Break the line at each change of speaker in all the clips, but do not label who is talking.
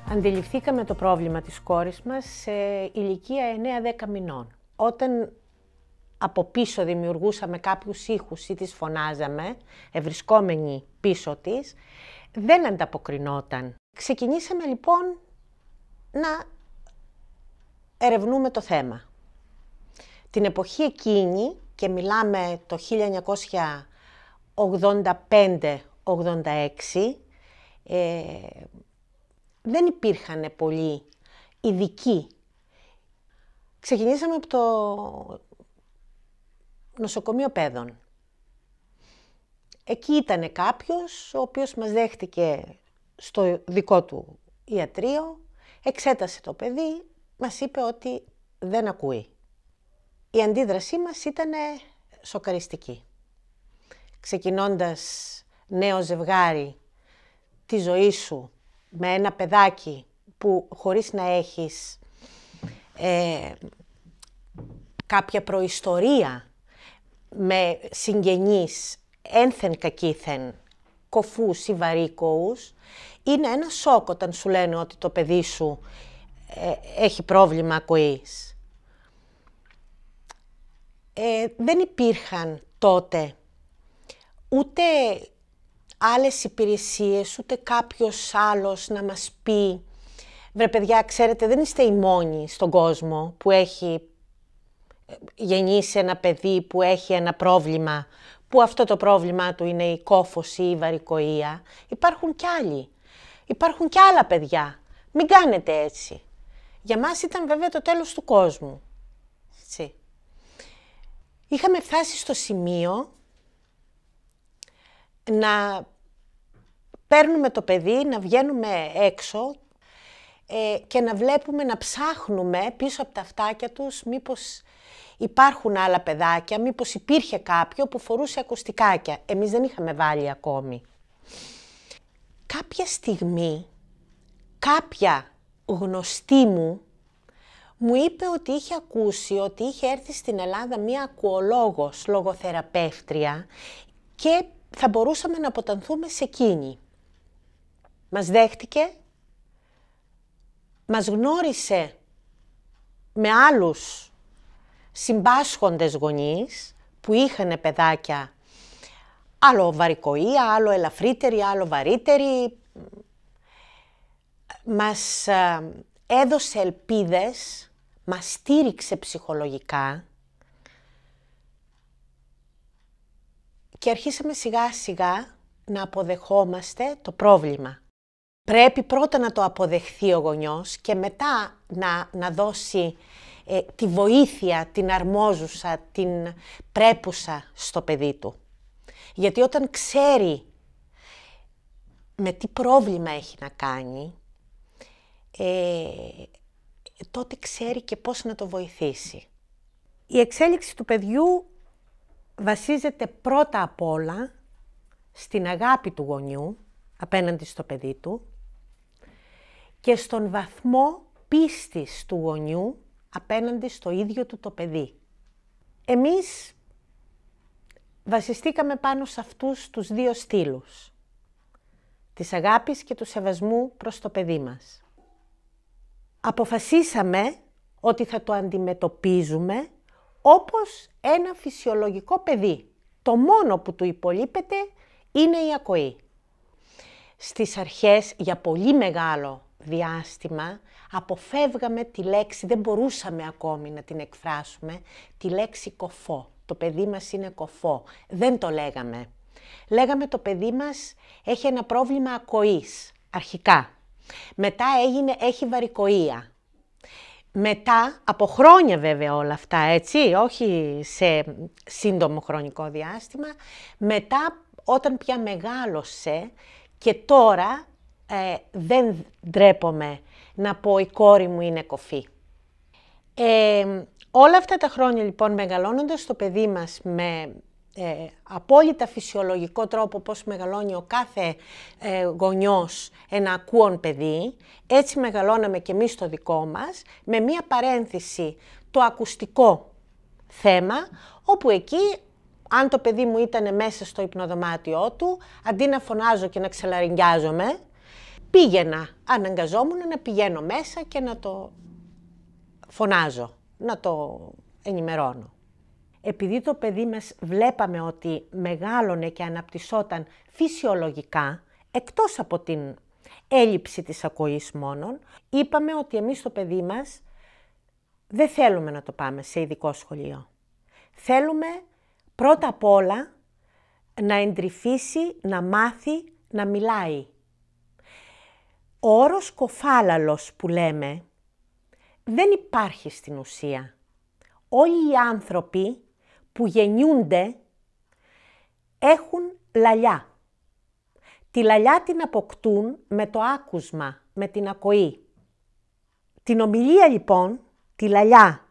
Αντιληφθήκαμε το πρόβλημα της κόρης μας σε ηλικία 9-10 μηνών. Όταν από πίσω δημιουργούσαμε κάποιους ήχους ή τις φωνάζαμε, ευρισκόμενοι πίσω της, δεν ανταποκρινόταν. Ξεκινήσαμε λοιπόν να ερευνούμε το θέμα. Την εποχή εκείνη, και μιλάμε το 1985-86, δεν υπήρχαν πολλοί ειδικοί. Ξεκινήσαμε από το νοσοκομείο παιδών. Εκεί ήταν κάποιος ο οποίος μας δέχτηκε στο δικό του ιατρείο, εξέτασε το παιδί, μας είπε ότι δεν ακούει. Η αντίδρασή μας ήταν σοκαριστική. Ξεκινώντας νέο ζευγάρι, τη ζωή σου με ένα παιδάκι που χωρίς να έχεις κάποια προϊστορία με συγγενείς ένθεν κακήθεν κοφούς ή βαρύκοους, είναι ένα σοκ όταν σου λένε ότι το παιδί σου έχει πρόβλημα ακοής. Δεν υπήρχαν τότε ούτε άλλες υπηρεσίες, ούτε κάποιος άλλος να μας πει «Βρε παιδιά, ξέρετε, δεν είστε οι μόνοι στον κόσμο που έχει γεννήσει ένα παιδί που έχει ένα πρόβλημα, που αυτό το πρόβλημά του είναι η κόφωση ή η βαρικοεία. Υπάρχουν κι άλλοι. Υπάρχουν κι άλλα παιδιά. Μην κάνετε έτσι». Για μας ήταν βέβαια το τέλος του κόσμου. Έτσι. Είχαμε φτάσει στο σημείο να παίρνουμε το παιδί, να βγαίνουμε έξω και να βλέπουμε, να ψάχνουμε πίσω από τα αυτάκια τους μήπως υπάρχουν άλλα παιδάκια, μήπως υπήρχε κάποιο που φορούσε ακουστικάκια. Εμείς δεν είχαμε βάλει ακόμη. Κάποια στιγμή, κάποια γνωστή μου είπε ότι είχε ακούσει ότι είχε έρθει στην Ελλάδα μία ακουολόγος, λογοθεραπεύτρια και θα μπορούσαμε να αποτανθούμε σε εκείνη. Μας δέχτηκε, μας γνώρισε με άλλους συμπάσχοντες γονείς που είχαν παιδάκια, άλλο βαρικοεία, άλλο ελαφρύτερη, άλλο βαρύτερη. Μας έδωσε ελπίδες, μας στήριξε ψυχολογικά και αρχίσαμε σιγά σιγά να αποδεχόμαστε το πρόβλημα. Πρέπει πρώτα να το αποδεχθεί ο γονιός και μετά να δώσει τη βοήθεια, την αρμόζουσα, την πρέπουσα στο παιδί του. Γιατί όταν ξέρει με τι πρόβλημα έχει να κάνει, τότε ξέρει και πώς να το βοηθήσει. Η εξέλιξη του παιδιού βασίζεται πρώτα απ' όλα στην αγάπη του γονιού απέναντι στο παιδί του και στον βαθμό πίστης του γονιού απέναντι στο ίδιο του το παιδί. Εμείς βασιστήκαμε πάνω σε αυτούς τους δύο στήλους, της αγάπης και του σεβασμού προς το παιδί μας. Αποφασίσαμε ότι θα το αντιμετωπίζουμε όπως ένα φυσιολογικό παιδί. Το μόνο που του υπολείπεται είναι η ακοή. Στις αρχές, για πολύ μεγάλο διάστημα, αποφεύγαμε τη λέξη, δεν μπορούσαμε ακόμη να την εκφράσουμε, τη λέξη κοφό. Το παιδί μας είναι κοφό. Δεν το λέγαμε. Λέγαμε το παιδί μας έχει ένα πρόβλημα ακοής, αρχικά. Μετά έχει βαρικοεία. Μετά, από χρόνια βέβαια όλα αυτά, έτσι, όχι σε σύντομο χρονικό διάστημα, μετά όταν πια μεγάλωσε και τώρα δεν ντρέπομαι να πω η κόρη μου είναι κοφή. Όλα αυτά τα χρόνια λοιπόν μεγαλώνοντας το παιδί μας με απόλυτα φυσιολογικό τρόπο πώς μεγαλώνει ο κάθε γονιός ένα ακούον παιδί, έτσι μεγαλώναμε και εμείς το δικό μας, με μία παρένθεση το ακουστικό θέμα, όπου εκεί αν το παιδί μου ήταν μέσα στο υπνοδωμάτιό του, αντί να φωνάζω και να ξελαριγκιάζομαι, πήγαινα, αναγκαζόμουν να πηγαίνω μέσα και να το φωνάζω, να το ενημερώνω. Επειδή το παιδί μας βλέπαμε ότι μεγάλωνε και αναπτυσσόταν φυσιολογικά, εκτός από την έλλειψη της ακοής μόνον, είπαμε ότι εμείς το παιδί μας δεν θέλουμε να το πάμε σε ειδικό σχολείο. Θέλουμε πρώτα απ' όλα να εντρυφήσει, να μάθει, να μιλάει. Ο όρος κοφάλαλος που λέμε δεν υπάρχει στην ουσία. Όλοι οι άνθρωποι που γεννιούνται έχουν λαλιά. Τη λαλιά την αποκτούν με το άκουσμα, με την ακοή. Την ομιλία λοιπόν, τη λαλιά,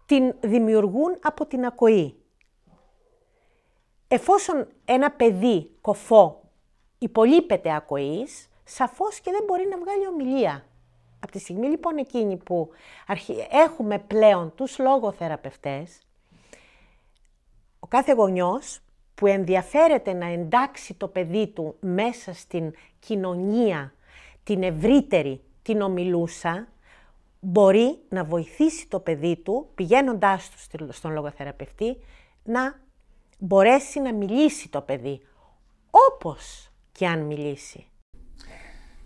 την δημιουργούν από την ακοή. Εφόσον ένα παιδί κοφό υπολείπεται ακοής, σαφώς και δεν μπορεί να βγάλει ομιλία. Από τη στιγμή λοιπόν εκείνη που έχουμε πλέον τους λογοθεραπευτές, ο κάθε γονιός που ενδιαφέρεται να εντάξει το παιδί του μέσα στην κοινωνία, την ευρύτερη, την ομιλούσα, μπορεί να βοηθήσει το παιδί του, πηγαίνοντάς του στον λογοθεραπευτή, να μπορέσει να μιλήσει το παιδί, όπως και αν μιλήσει.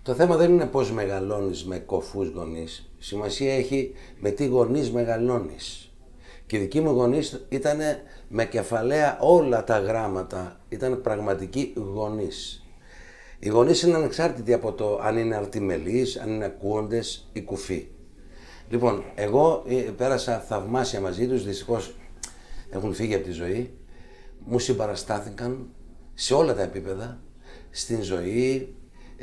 Το θέμα δεν είναι πώς μεγαλώνεις με κοφούς γονείς. Σημασία έχει με τι γονείς μεγαλώνεις. Και οι δικοί μου γονείς ήταν με κεφαλαία όλα τα γράμματα. Ήταν πραγματικοί γονείς. Οι γονείς είναι ανεξάρτητοι από το αν είναι αρτιμελείς, αν είναι ακούοντες ή κουφοί. Λοιπόν, εγώ πέρασα θαυμάσια μαζί τους, δυστυχώς έχουν φύγει από τη ζωή. Μου συμπαραστάθηκαν σε όλα τα επίπεδα, στην ζωή,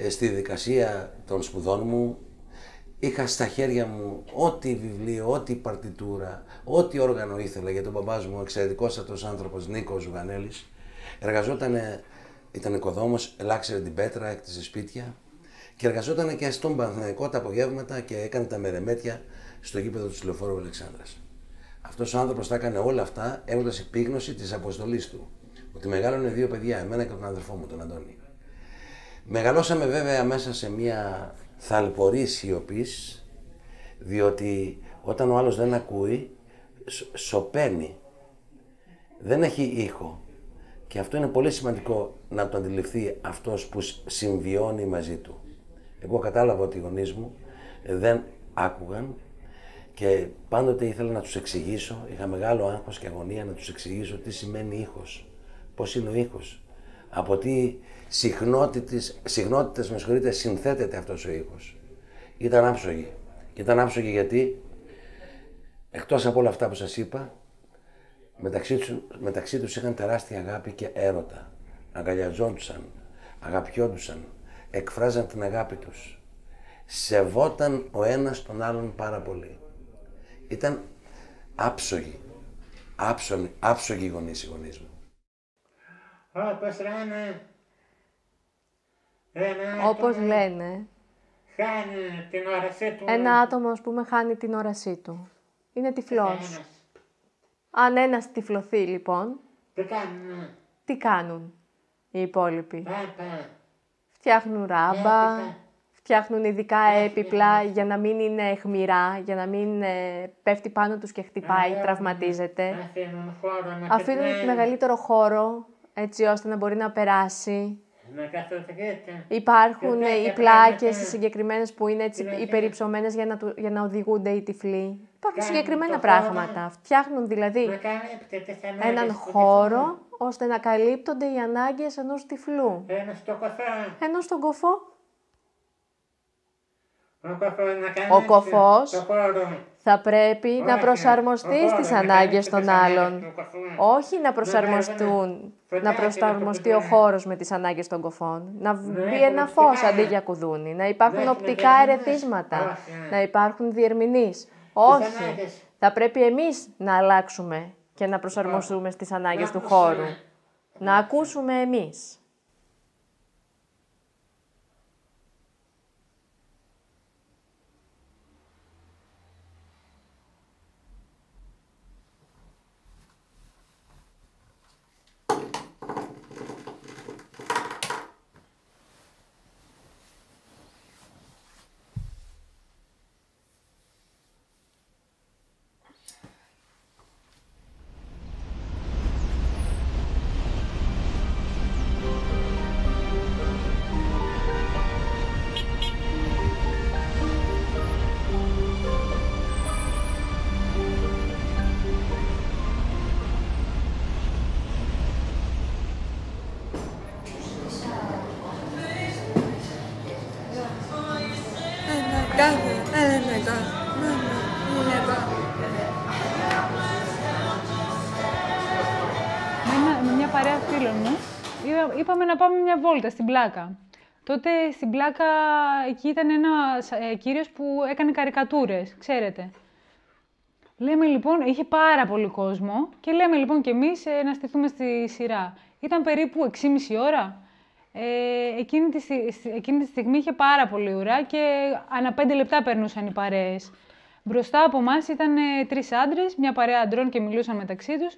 στη δικασία των σπουδών μου. Είχα στα χέρια μου ό,τι βιβλίο, ό,τι παρτιτούρα, ό,τι όργανο ήθελα, γιατί ο μπαμπάς μου, ο εξαιρετικός αυτός άνθρωπος, Νίκος Ζουγανέλης, ήταν οικοδόμος, ελάξερε την πέτρα, έκτιζε σπίτια και εργαζόταν και στον Παναθηναϊκό τα απογεύματα και έκανε τα μερεμέτια στο γήπεδο του Λεωφόρου Αλεξάνδρας. Αυτός ο άνθρωπος τα έκανε όλα αυτά έχοντας επίγνωση της αποστολής του. Ότι μεγάλωνε δύο παιδιά, εμένα και τον αδερφό μου, τον Αντώνη. Μεγαλώσαμε βέβαια μέσα σε μια θαλπορή σιωπής, διότι όταν ο άλλος δεν ακούει, σωπαίνει. Δεν έχει ήχο. Και αυτό είναι πολύ σημαντικό να το αντιληφθεί αυτός που συμβιώνει μαζί του. Εγώ κατάλαβα ότι οι γονείς μου δεν άκουγαν και πάντοτε ήθελα να τους εξηγήσω, είχα μεγάλο άγχος και αγωνία να τους εξηγήσω τι σημαίνει ήχος, πώς είναι ο ήχος, από τι συχνότητες συνθέτεται αυτός ο ήχος. Ήταν άψογοι. Και ήταν άψογοι γιατί, εκτός από όλα αυτά που σας είπα, μεταξύ τους είχαν τεράστια αγάπη και έρωτα. Αγκαλιαζόντουσαν, αγαπιόντουσαν, εκφράζαν την αγάπη τους. Σεβόταν ο ένας τον άλλον πάρα πολύ. Ήταν άψογοι. Άψογοι οι γονείς μου.
Όπως λένε,
χάνει την όρασή του.
ένα άτομο, ας πούμε, χάνει την όρασή του. Είναι τυφλός. Αν ένας τυφλωθεί, λοιπόν, τι κάνουν οι υπόλοιποι? Φτιάχνουν ράμπα, φτιάχνουν ειδικά έπιπλα για να μην είναι αιχμηρά, για να μην πέφτει πάνω τους και χτυπάει, τραυματίζεται. Αφήνουν μεγαλύτερο χώρο, έτσι ώστε να μπορεί να περάσει. Υπάρχουν οι πλάκες συγκεκριμένες που είναι έτσι υπερυψωμένες για να οδηγούνται οι τυφλοί. Υπάρχουν συγκεκριμένα πράγματα. Φτιάχνουν δηλαδή έναν χώρο ώστε να καλύπτονται οι ανάγκες ενός τυφλού. Ενώ στον κοφό, ο κοφός θα πρέπει να προσαρμοστεί στις ανάγκες των άλλων. Όχι να προσαρμοστεί ο χώρος με τις ανάγκες των κοφών. Να μπει ένα φως αντί για κουδούνι. Να υπάρχουν οπτικά ερεθίσματα. Να υπάρχουν διερμηνείς. Όχι. Θα πρέπει εμείς να αλλάξουμε και να προσαρμοστούμε στις ανάγκες του χώρου. Να ακούσουμε εμείς.
φίλων μου, είπαμε να πάμε μια βόλτα στην Πλάκα. Τότε στην Πλάκα εκεί ήταν ένας κύριος που έκανε καρικατούρες, ξέρετε. Λέμε λοιπόν, είχε πάρα πολύ κόσμο και λέμε λοιπόν κι εμείς να στηθούμε στη σειρά. Ήταν περίπου 6,5 ώρα. Εκείνη τη στιγμή είχε πάρα πολύ ουρά και ανά 5 λεπτά περνούσαν οι παρέες. Μπροστά από εμάς ήταν 3 άντρες, μια παρέα αντρών και μιλούσαν μεταξύ τους.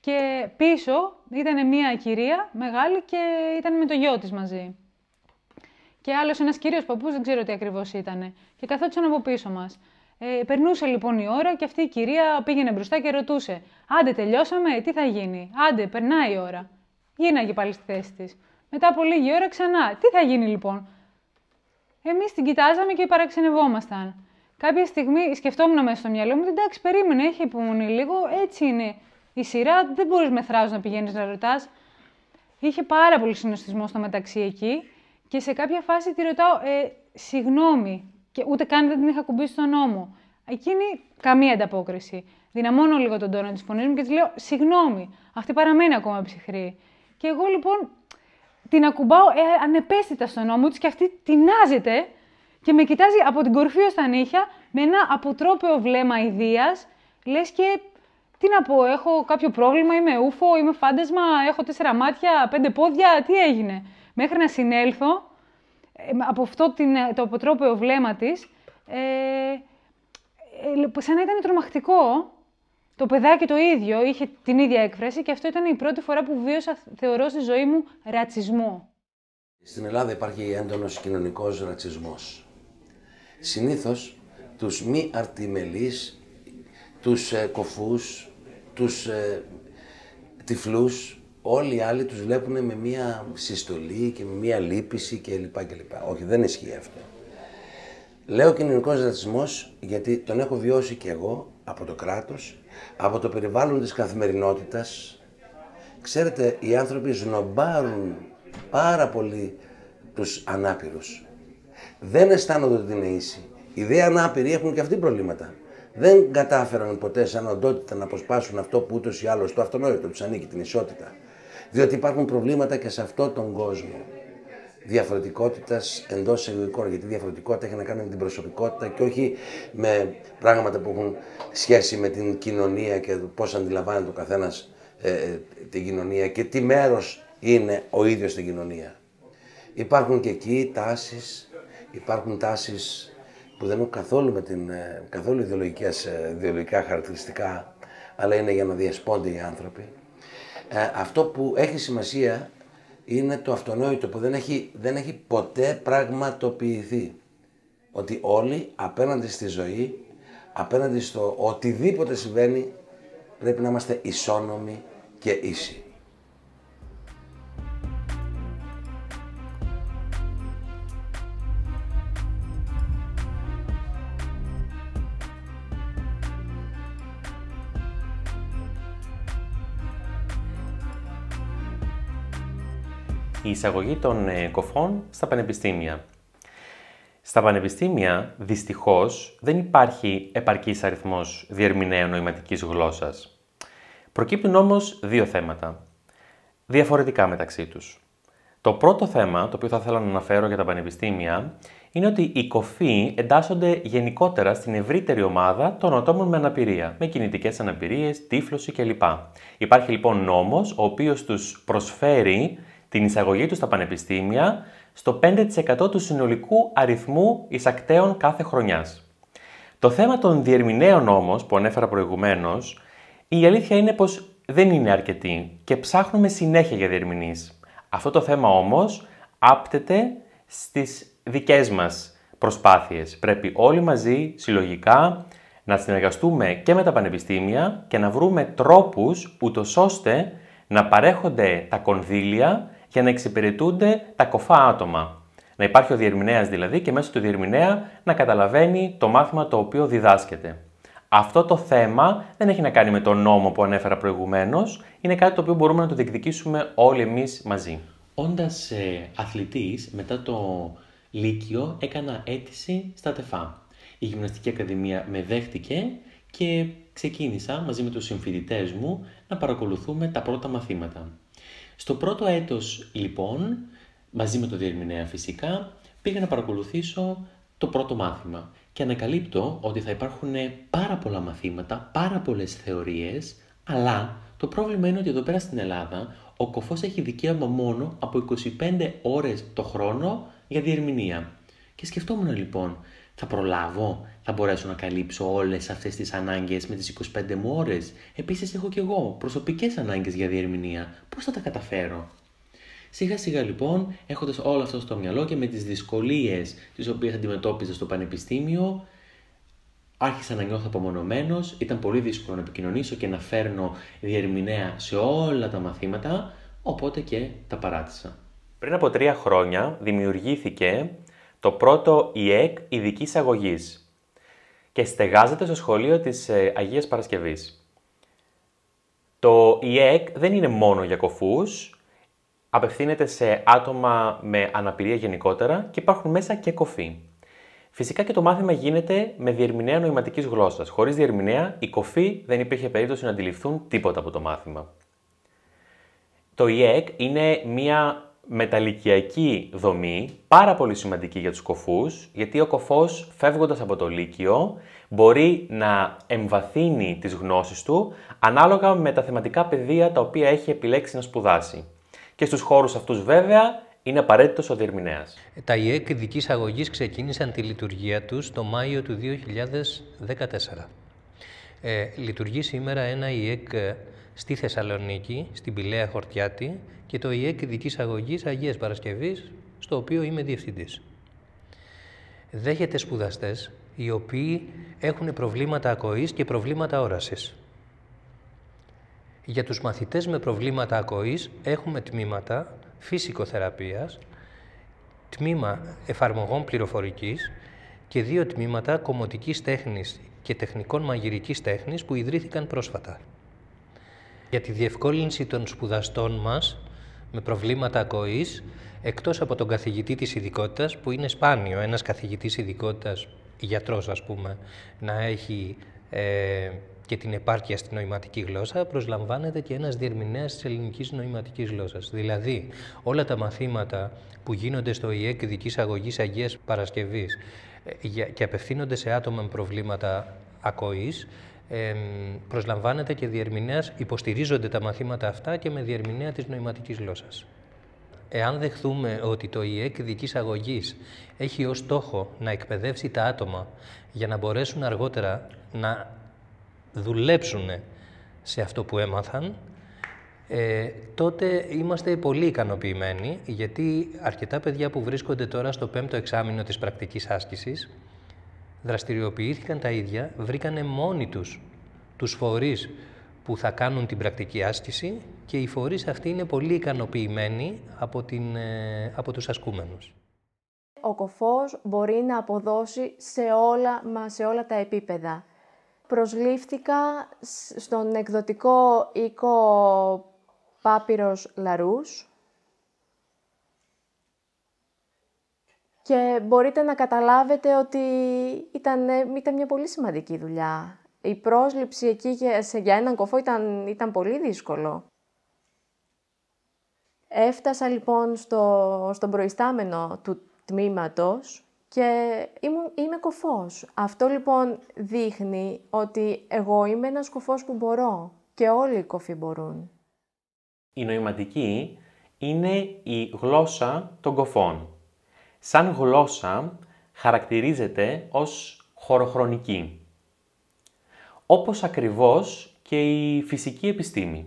Και πίσω ήταν μια κυρία μεγάλη και ήταν με το γιο της μαζί. Και άλλος ένας κύριος παππούς, δεν ξέρω τι ακριβώς ήτανε. Και καθόντουσαν από πίσω μας. Περνούσε λοιπόν η ώρα και αυτή η κυρία πήγαινε μπροστά και ρωτούσε «Άντε τελειώσαμε, τι θα γίνει, άντε περνάει η ώρα». Γίναγε πάλι στη θέση της. Μετά από λίγη ώρα ξανά «Τι θα γίνει λοιπόν». Εμείς την κοιτάζαμε και παραξενευόμασταν. Κάποια στιγμή σκεφτόμουν μέσα στο μυαλό μου «Εντάξει, περίμενε, έχει υπομονή λίγο, έτσι είναι η σειρά, δεν μπορείς με θράσος να πηγαίνεις να ρωτάς». Είχε πάρα πολύ συνοστισμό στο μεταξύ εκεί και σε κάποια φάση τη ρωτάω «Συγγνώμη». Και ούτε καν δεν την είχα κουμπίσει στον ώμο. Εκείνη καμία ανταπόκριση. Δυναμώνω λίγο τον τόνο της φωνής μου και της λέω «Συγγνώμη». Αυτή παραμένει ακόμα ψυχρή. Και εγώ λοιπόν την ακουμπάω ανεπαίσθητα στον ώμο της και αυτή τεινάζεται και με κοιτάζει από την κορφή ως τα νύχια με ένα αποτρόπαιο βλέμμα ιδείας. Λες και τι να πω, έχω κάποιο πρόβλημα, είμαι ούφο, είμαι φάντασμα, έχω 4 μάτια, 5 πόδια, τι έγινε. Μέχρι να συνέλθω από αυτό το αποτρόπαιο βλέμμα της, σαν να ήταν τρομακτικό. Το παιδάκι το ίδιο, είχε την ίδια έκφραση και αυτό ήταν η πρώτη φορά που βίωσα, θεωρώ, στη ζωή μου ρατσισμό.
Στην Ελλάδα υπάρχει έντονος κοινωνικός ρατσισμός. Συνήθως τους μη αρτιμελείς, τους κοφούς, τους τυφλούς, όλοι οι άλλοι τους βλέπουν με μία συστολή και με μία λύπηση κλπ. Όχι, δεν ισχύει αυτό. Λέω κοινωνικός ρατσισμός γιατί τον έχω βιώσει και εγώ από το κράτος, από το περιβάλλον της καθημερινότητας. Ξέρετε, οι άνθρωποι σνομπάρουν πάρα πολύ τους ανάπηρους. Δεν αισθάνονται ότι είναι ίσοι. Οι δε ανάπηροι έχουν και αυτοί προβλήματα. Δεν κατάφεραν ποτέ σαν οντότητα να αποσπάσουν αυτό που ούτως ή άλλως το αυτονόητο τους ανήκει, την ισότητα. Διότι υπάρχουν προβλήματα και σε αυτόν τον κόσμο. Διαφορετικότητας εντός εισαγωγικών, γιατί η διαφορετικότητα έχει να κάνει με την προσωπικότητα και όχι με πράγματα που έχουν σχέση με την κοινωνία και πώς αντιλαμβάνεται ο καθένας την κοινωνία και τι μέρος είναι ο ίδιος στην κοινωνία. Υπάρχουν και εκεί τάσεις που δεν έχουν καθόλου με καθόλου ιδεολογικά χαρακτηριστικά, αλλά είναι για να διασπώνται οι άνθρωποι. Αυτό που έχει σημασία είναι το αυτονόητο που δεν έχει ποτέ πραγματοποιηθεί. Ότι όλοι απέναντι στη ζωή, απέναντι στο οτιδήποτε συμβαίνει, πρέπει να είμαστε ισόνομοι και ίσοι.
Η εισαγωγή των κοφών στα πανεπιστήμια. Στα πανεπιστήμια, δυστυχώς, δεν υπάρχει επαρκής αριθμός διερμηνέων νοηματικής γλώσσας. Προκύπτουν όμως 2 θέματα, διαφορετικά μεταξύ τους. Το πρώτο θέμα, το οποίο θα ήθελα να αναφέρω για τα πανεπιστήμια, είναι ότι οι κοφοί εντάσσονται γενικότερα στην ευρύτερη ομάδα των ατόμων με αναπηρία, με κινητικές αναπηρίες, τύφλωση κλπ. Υπάρχει λοιπόν νόμος, ο οποίος τους προσφέρει την εισαγωγή τους στα πανεπιστήμια στο 5% του συνολικού αριθμού εισακτέων κάθε χρονιάς. Το θέμα των διερμηνέων όμως, που ανέφερα προηγουμένως, η αλήθεια είναι πως δεν είναι αρκετή και ψάχνουμε συνέχεια για διερμηνείς. Αυτό το θέμα όμως άπτεται στις δικές μας προσπάθειες. Πρέπει όλοι μαζί, συλλογικά, να συνεργαστούμε και με τα πανεπιστήμια και να βρούμε τρόπους ούτως ώστε να παρέχονται τα κονδύλια για να εξυπηρετούνται τα κοφά άτομα. Να υπάρχει ο διερμηνέας δηλαδή και μέσω του διερμηνέα να καταλαβαίνει το μάθημα το οποίο διδάσκεται. Αυτό το θέμα δεν έχει να κάνει με τον νόμο που ανέφερα προηγουμένως, είναι κάτι το οποίο μπορούμε να το διεκδικήσουμε όλοι εμείς μαζί. Όντας αθλητής, μετά το Λύκειο έκανα αίτηση στα ΤΕΦΑ. Η Γυμναστική Ακαδημία με δέχτηκε και ξεκίνησα μαζί με τους συμφοιτητές μου να παρακολουθούμε τα πρώτα μαθήματα. Στο πρώτο έτος, λοιπόν, μαζί με το διερμηνέα φυσικά, πήγα να παρακολουθήσω το πρώτο μάθημα και ανακαλύπτω ότι θα υπάρχουν πάρα πολλά μαθήματα, πάρα πολλές θεωρίες, αλλά το πρόβλημα είναι ότι εδώ πέρα στην Ελλάδα ο Κωφός έχει δικαίωμα μόνο από 25 ώρες το χρόνο για διερμηνία. Και σκεφτόμουν λοιπόν, θα προλάβω, θα μπορέσω να καλύψω όλες αυτές τις ανάγκες με τις 25 μου ώρες. Επίσης έχω και εγώ προσωπικές ανάγκες για διερμηνία. Πώς θα τα καταφέρω? Σιγά σιγά λοιπόν, έχοντας όλο αυτό στο μυαλό και με τις δυσκολίες τις οποίες αντιμετώπιζα στο πανεπιστήμιο, άρχισα να νιώθω απομονωμένος, ήταν πολύ δύσκολο να επικοινωνήσω και να φέρνω διερμηνέα σε όλα τα μαθήματα, οπότε και τα παράτησα. Πριν από 3 χρόνια δημιουργήθηκε το πρώτο ΙΕΚ ειδικής αγωγής και στεγάζεται στο σχολείο της Αγίας Παρασκευής. Το ΙΕΚ δεν είναι μόνο για κωφούς, απευθύνεται σε άτομα με αναπηρία γενικότερα και υπάρχουν μέσα και κωφοί. Φυσικά και το μάθημα γίνεται με διερμηνέα νοηματικής γλώσσας. Χωρίς διερμηνέα, οι κωφοί δεν υπήρχε περίπτωση να αντιληφθούν τίποτα από το μάθημα. Το ΙΕΚ είναι μια μεταλυκιακή δομή, πάρα πολύ σημαντική για τους κωφούς, γιατί ο κωφός φεύγοντας από το Λύκειο μπορεί να εμβαθύνει τις γνώσεις του ανάλογα με τα θεματικά πεδία τα οποία έχει επιλέξει να σπουδάσει. Και στους χώρους αυτούς βέβαια είναι απαραίτητος ο διερμηνέας.
Τα ΙΕΚ ειδικής αγωγής ξεκίνησαν τη λειτουργία τους το Μάιο του 2014. Λειτουργεί σήμερα ένα ΙΕΚ στη Θεσσαλονίκη, στην Πηλαία Χορτιάτη, και το ΙΕΚ ειδικής αγωγής Αγίας Παρασκευής, στο οποίο είμαι διευθυντής. Δέχεται σπουδαστές οι οποίοι έχουν προβλήματα ακοής και προβλήματα όρασης. Για τους μαθητές με προβλήματα ακοής έχουμε τμήματα φυσικοθεραπείας, τμήμα εφαρμογών πληροφορικής και 2 τμήματα κομμωτικής τέχνης και τεχνικών μαγειρικής τέχνης που ιδρύθηκαν πρόσφατα. Για τη διευκόλυνση των σπουδαστών μας με προβλήματα ακοής, εκτός από τον καθηγητή της ειδικότητας, που είναι σπάνιο ένας καθηγητής ειδικότητας, γιατρός ας πούμε, να έχει και την επάρκεια στην νοηματική γλώσσα, προσλαμβάνεται και ένας διερμηνέας της ελληνικής νοηματικής γλώσσας. Δηλαδή, όλα τα μαθήματα που γίνονται στο ΙΕΚ ειδικής αγωγής Αγίας Παρασκευής και απευθύνονται σε άτομα με προβλήματα ακοής, προσλαμβάνεται και διερμηνέας, υποστηρίζονται τα μαθήματα αυτά και με διερμηνέα της νοηματικής γλώσσας. Εάν δεχθούμε ότι το ΙΕΚ ειδικής αγωγής έχει ως στόχο να εκπαιδεύσει τα άτομα για να μπορέσουν αργότερα να δουλέψουν σε αυτό που έμαθαν, τότε είμαστε πολύ ικανοποιημένοι, γιατί αρκετά παιδιά που βρίσκονται τώρα στο 5ο εξάμηνο της πρακτικής άσκησης δραστηριοποιήθηκαν τα ίδια, βρήκανε μόνοι τους φορείς που θα κάνουν την πρακτική άσκηση και οι φορείς αυτοί είναι πολύ ικανοποιημένοι από τους ασκούμενους.
Ο κωφός μπορεί να αποδώσει σε όλα τα επίπεδα. Προσλήφθηκα στον εκδοτικό οίκο Πάπυρος Λαρούς και μπορείτε να καταλάβετε ότι ήταν μια πολύ σημαντική δουλειά. Η πρόσληψη εκεί για έναν κωφό ήταν πολύ δύσκολο. Έφτασα λοιπόν στον προϊστάμενο του τμήματος και είμαι κωφός. Αυτό λοιπόν δείχνει ότι εγώ είμαι ένας κωφός που μπορώ και όλοι οι κωφοί μπορούν.
Η νοηματική είναι η γλώσσα των κωφών. Σαν γλώσσα χαρακτηρίζεται ως χωροχρονική. Όπως ακριβώς και η φυσική επιστήμη.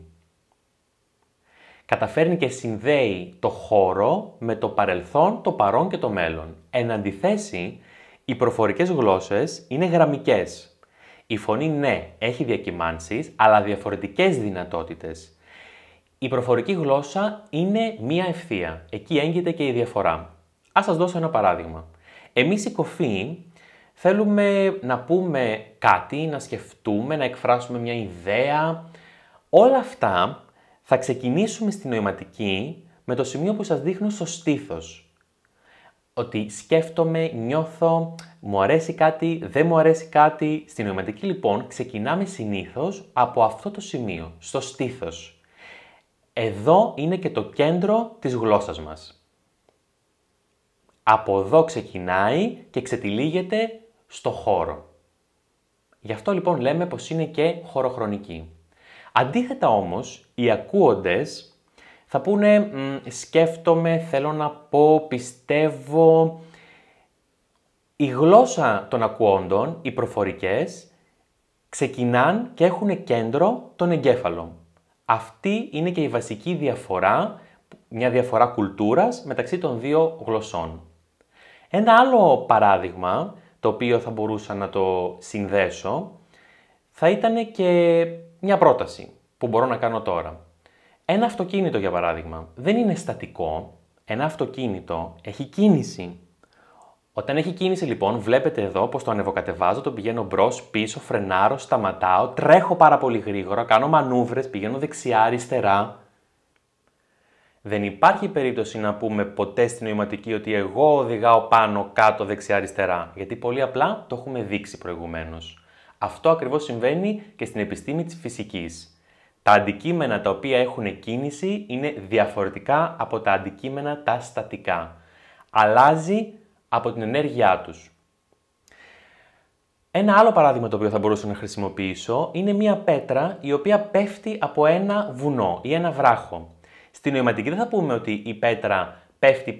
Καταφέρνει και συνδέει το χώρο με το παρελθόν, το παρόν και το μέλλον. Εν αντιθέσει, οι προφορικές γλώσσες είναι γραμμικές. Η φωνή, ναι, έχει διακυμάνσεις, αλλά διαφορετικές δυνατότητες. Η προφορική γλώσσα είναι μία ευθεία. Εκεί έγκυται και η διαφορά. Ας σας δώσω ένα παράδειγμα. Εμείς οι κωφοί θέλουμε να πούμε κάτι, να σκεφτούμε, να εκφράσουμε μια ιδέα. Όλα αυτά θα ξεκινήσουμε στη νοηματική με το σημείο που σας δείχνω στο στήθος. Ότι σκέφτομαι, νιώθω, μου αρέσει κάτι, δεν μου αρέσει κάτι. Στη νοηματική λοιπόν ξεκινάμε συνήθως από αυτό το σημείο, στο στήθος. Εδώ είναι και το κέντρο της γλώσσας μας. Από εδώ ξεκινάει και ξετυλίγεται στο χώρο. Γι' αυτό λοιπόν λέμε πως είναι και χωροχρονική. Αντίθετα όμως, οι ακούοντες θα πούνε σκέφτομαι, θέλω να πω, πιστεύω. Η γλώσσα των ακούοντων, οι προφορικές, ξεκινάν και έχουν κέντρο τον εγκέφαλο. Αυτή είναι και η βασική διαφορά, μια διαφορά κουλτούρας μεταξύ των δύο γλωσσών. Ένα άλλο παράδειγμα, το οποίο θα μπορούσα να το συνδέσω, θα ήταν και μια πρόταση που μπορώ να κάνω τώρα. Ένα αυτοκίνητο, για παράδειγμα, δεν είναι στατικό. Ένα αυτοκίνητο έχει κίνηση. Όταν έχει κίνηση, λοιπόν, βλέπετε εδώ πως το ανεβοκατεβάζω, το πηγαίνω μπρος, πίσω, φρενάρω, σταματάω, τρέχω πάρα πολύ γρήγορα, κάνω μανούβρες, πηγαίνω δεξιά, αριστερά. Δεν υπάρχει περίπτωση να πούμε ποτέ στην νοηματική ότι εγώ οδηγάω πάνω, κάτω, δεξιά, αριστερά, γιατί πολύ απλά το έχουμε δείξει προηγουμένως. Αυτό ακριβώς συμβαίνει και στην επιστήμη της φυσικής. Τα αντικείμενα τα οποία έχουν κίνηση είναι διαφορετικά από τα αντικείμενα τα στατικά. Αλλάζει από την ενέργειά τους. Ένα άλλο παράδειγμα το οποίο θα μπορούσα να χρησιμοποιήσω είναι μία πέτρα η οποία πέφτει από ένα βουνό ή ένα βράχο. Στη νοηματική δεν θα πούμε ότι η πέτρα πέφτει.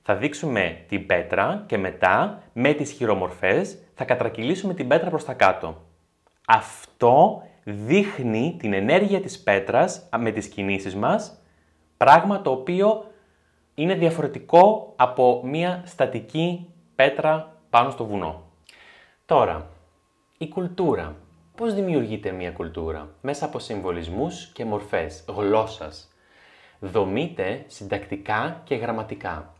Θα δείξουμε την πέτρα και μετά με τις χειρομορφές θα κατρακυλήσουμε την πέτρα προς τα κάτω. Αυτό δείχνει την ενέργεια της πέτρας με τις κινήσεις μας, πράγμα το οποίο είναι διαφορετικό από μία στατική πέτρα πάνω στο βουνό. Τώρα, η κουλτούρα. Πώς δημιουργείται μία κουλτούρα? Μέσα από συμβολισμούς και μορφές γλώσσας. Δομείται συντακτικά και γραμματικά.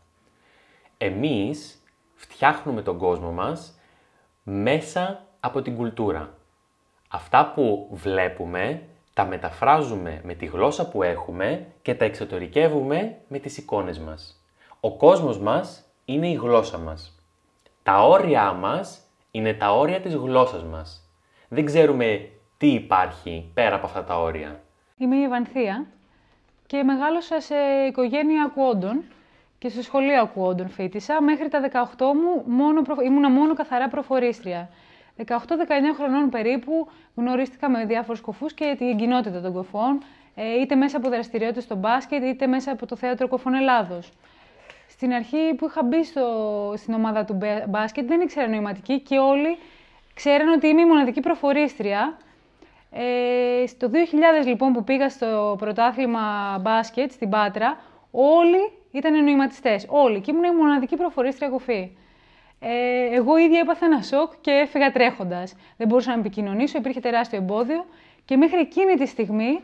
Εμείς φτιάχνουμε τον κόσμο μας μέσα από την κουλτούρα. Αυτά που βλέπουμε τα μεταφράζουμε με τη γλώσσα που έχουμε και τα εξωτερικεύουμε με τις εικόνες μας. Ο κόσμος μας είναι η γλώσσα μας. Τα όρια μας είναι τα όρια της γλώσσας μας. Δεν ξέρουμε τι υπάρχει πέρα από αυτά τα όρια.
Είμαι η Ευανθία και μεγάλωσα σε οικογένεια ακούοντων και στο σχολείο ακούοντων φοίτησα. Μέχρι τα 18 μου ήμουνα μόνο καθαρά προφορίστρια. 18-19 χρονών περίπου γνωρίστηκα με διάφορους κοφούς και την κοινότητα των κοφών, είτε μέσα από δραστηριότητες στο μπάσκετ, είτε μέσα από το Θέατρο Κοφών Ελλάδος. Στην αρχή που είχα μπει στην ομάδα του μπάσκετ δεν ήξερα νοηματική και όλοι ξέραν ότι είμαι η μοναδική προφορίστρια. Στο 2000 λοιπόν που πήγα στο πρωτάθλημα μπάσκετ στην Πάτρα, όλοι ήταν νοηματιστές, όλοι, και ήμουν η μοναδική προφορίστρια κοφή. Εγώ ίδια έπαθα ένα σοκ και έφυγα τρέχοντας. Δεν μπορούσα να επικοινωνήσω, υπήρχε τεράστιο εμπόδιο και μέχρι εκείνη τη στιγμή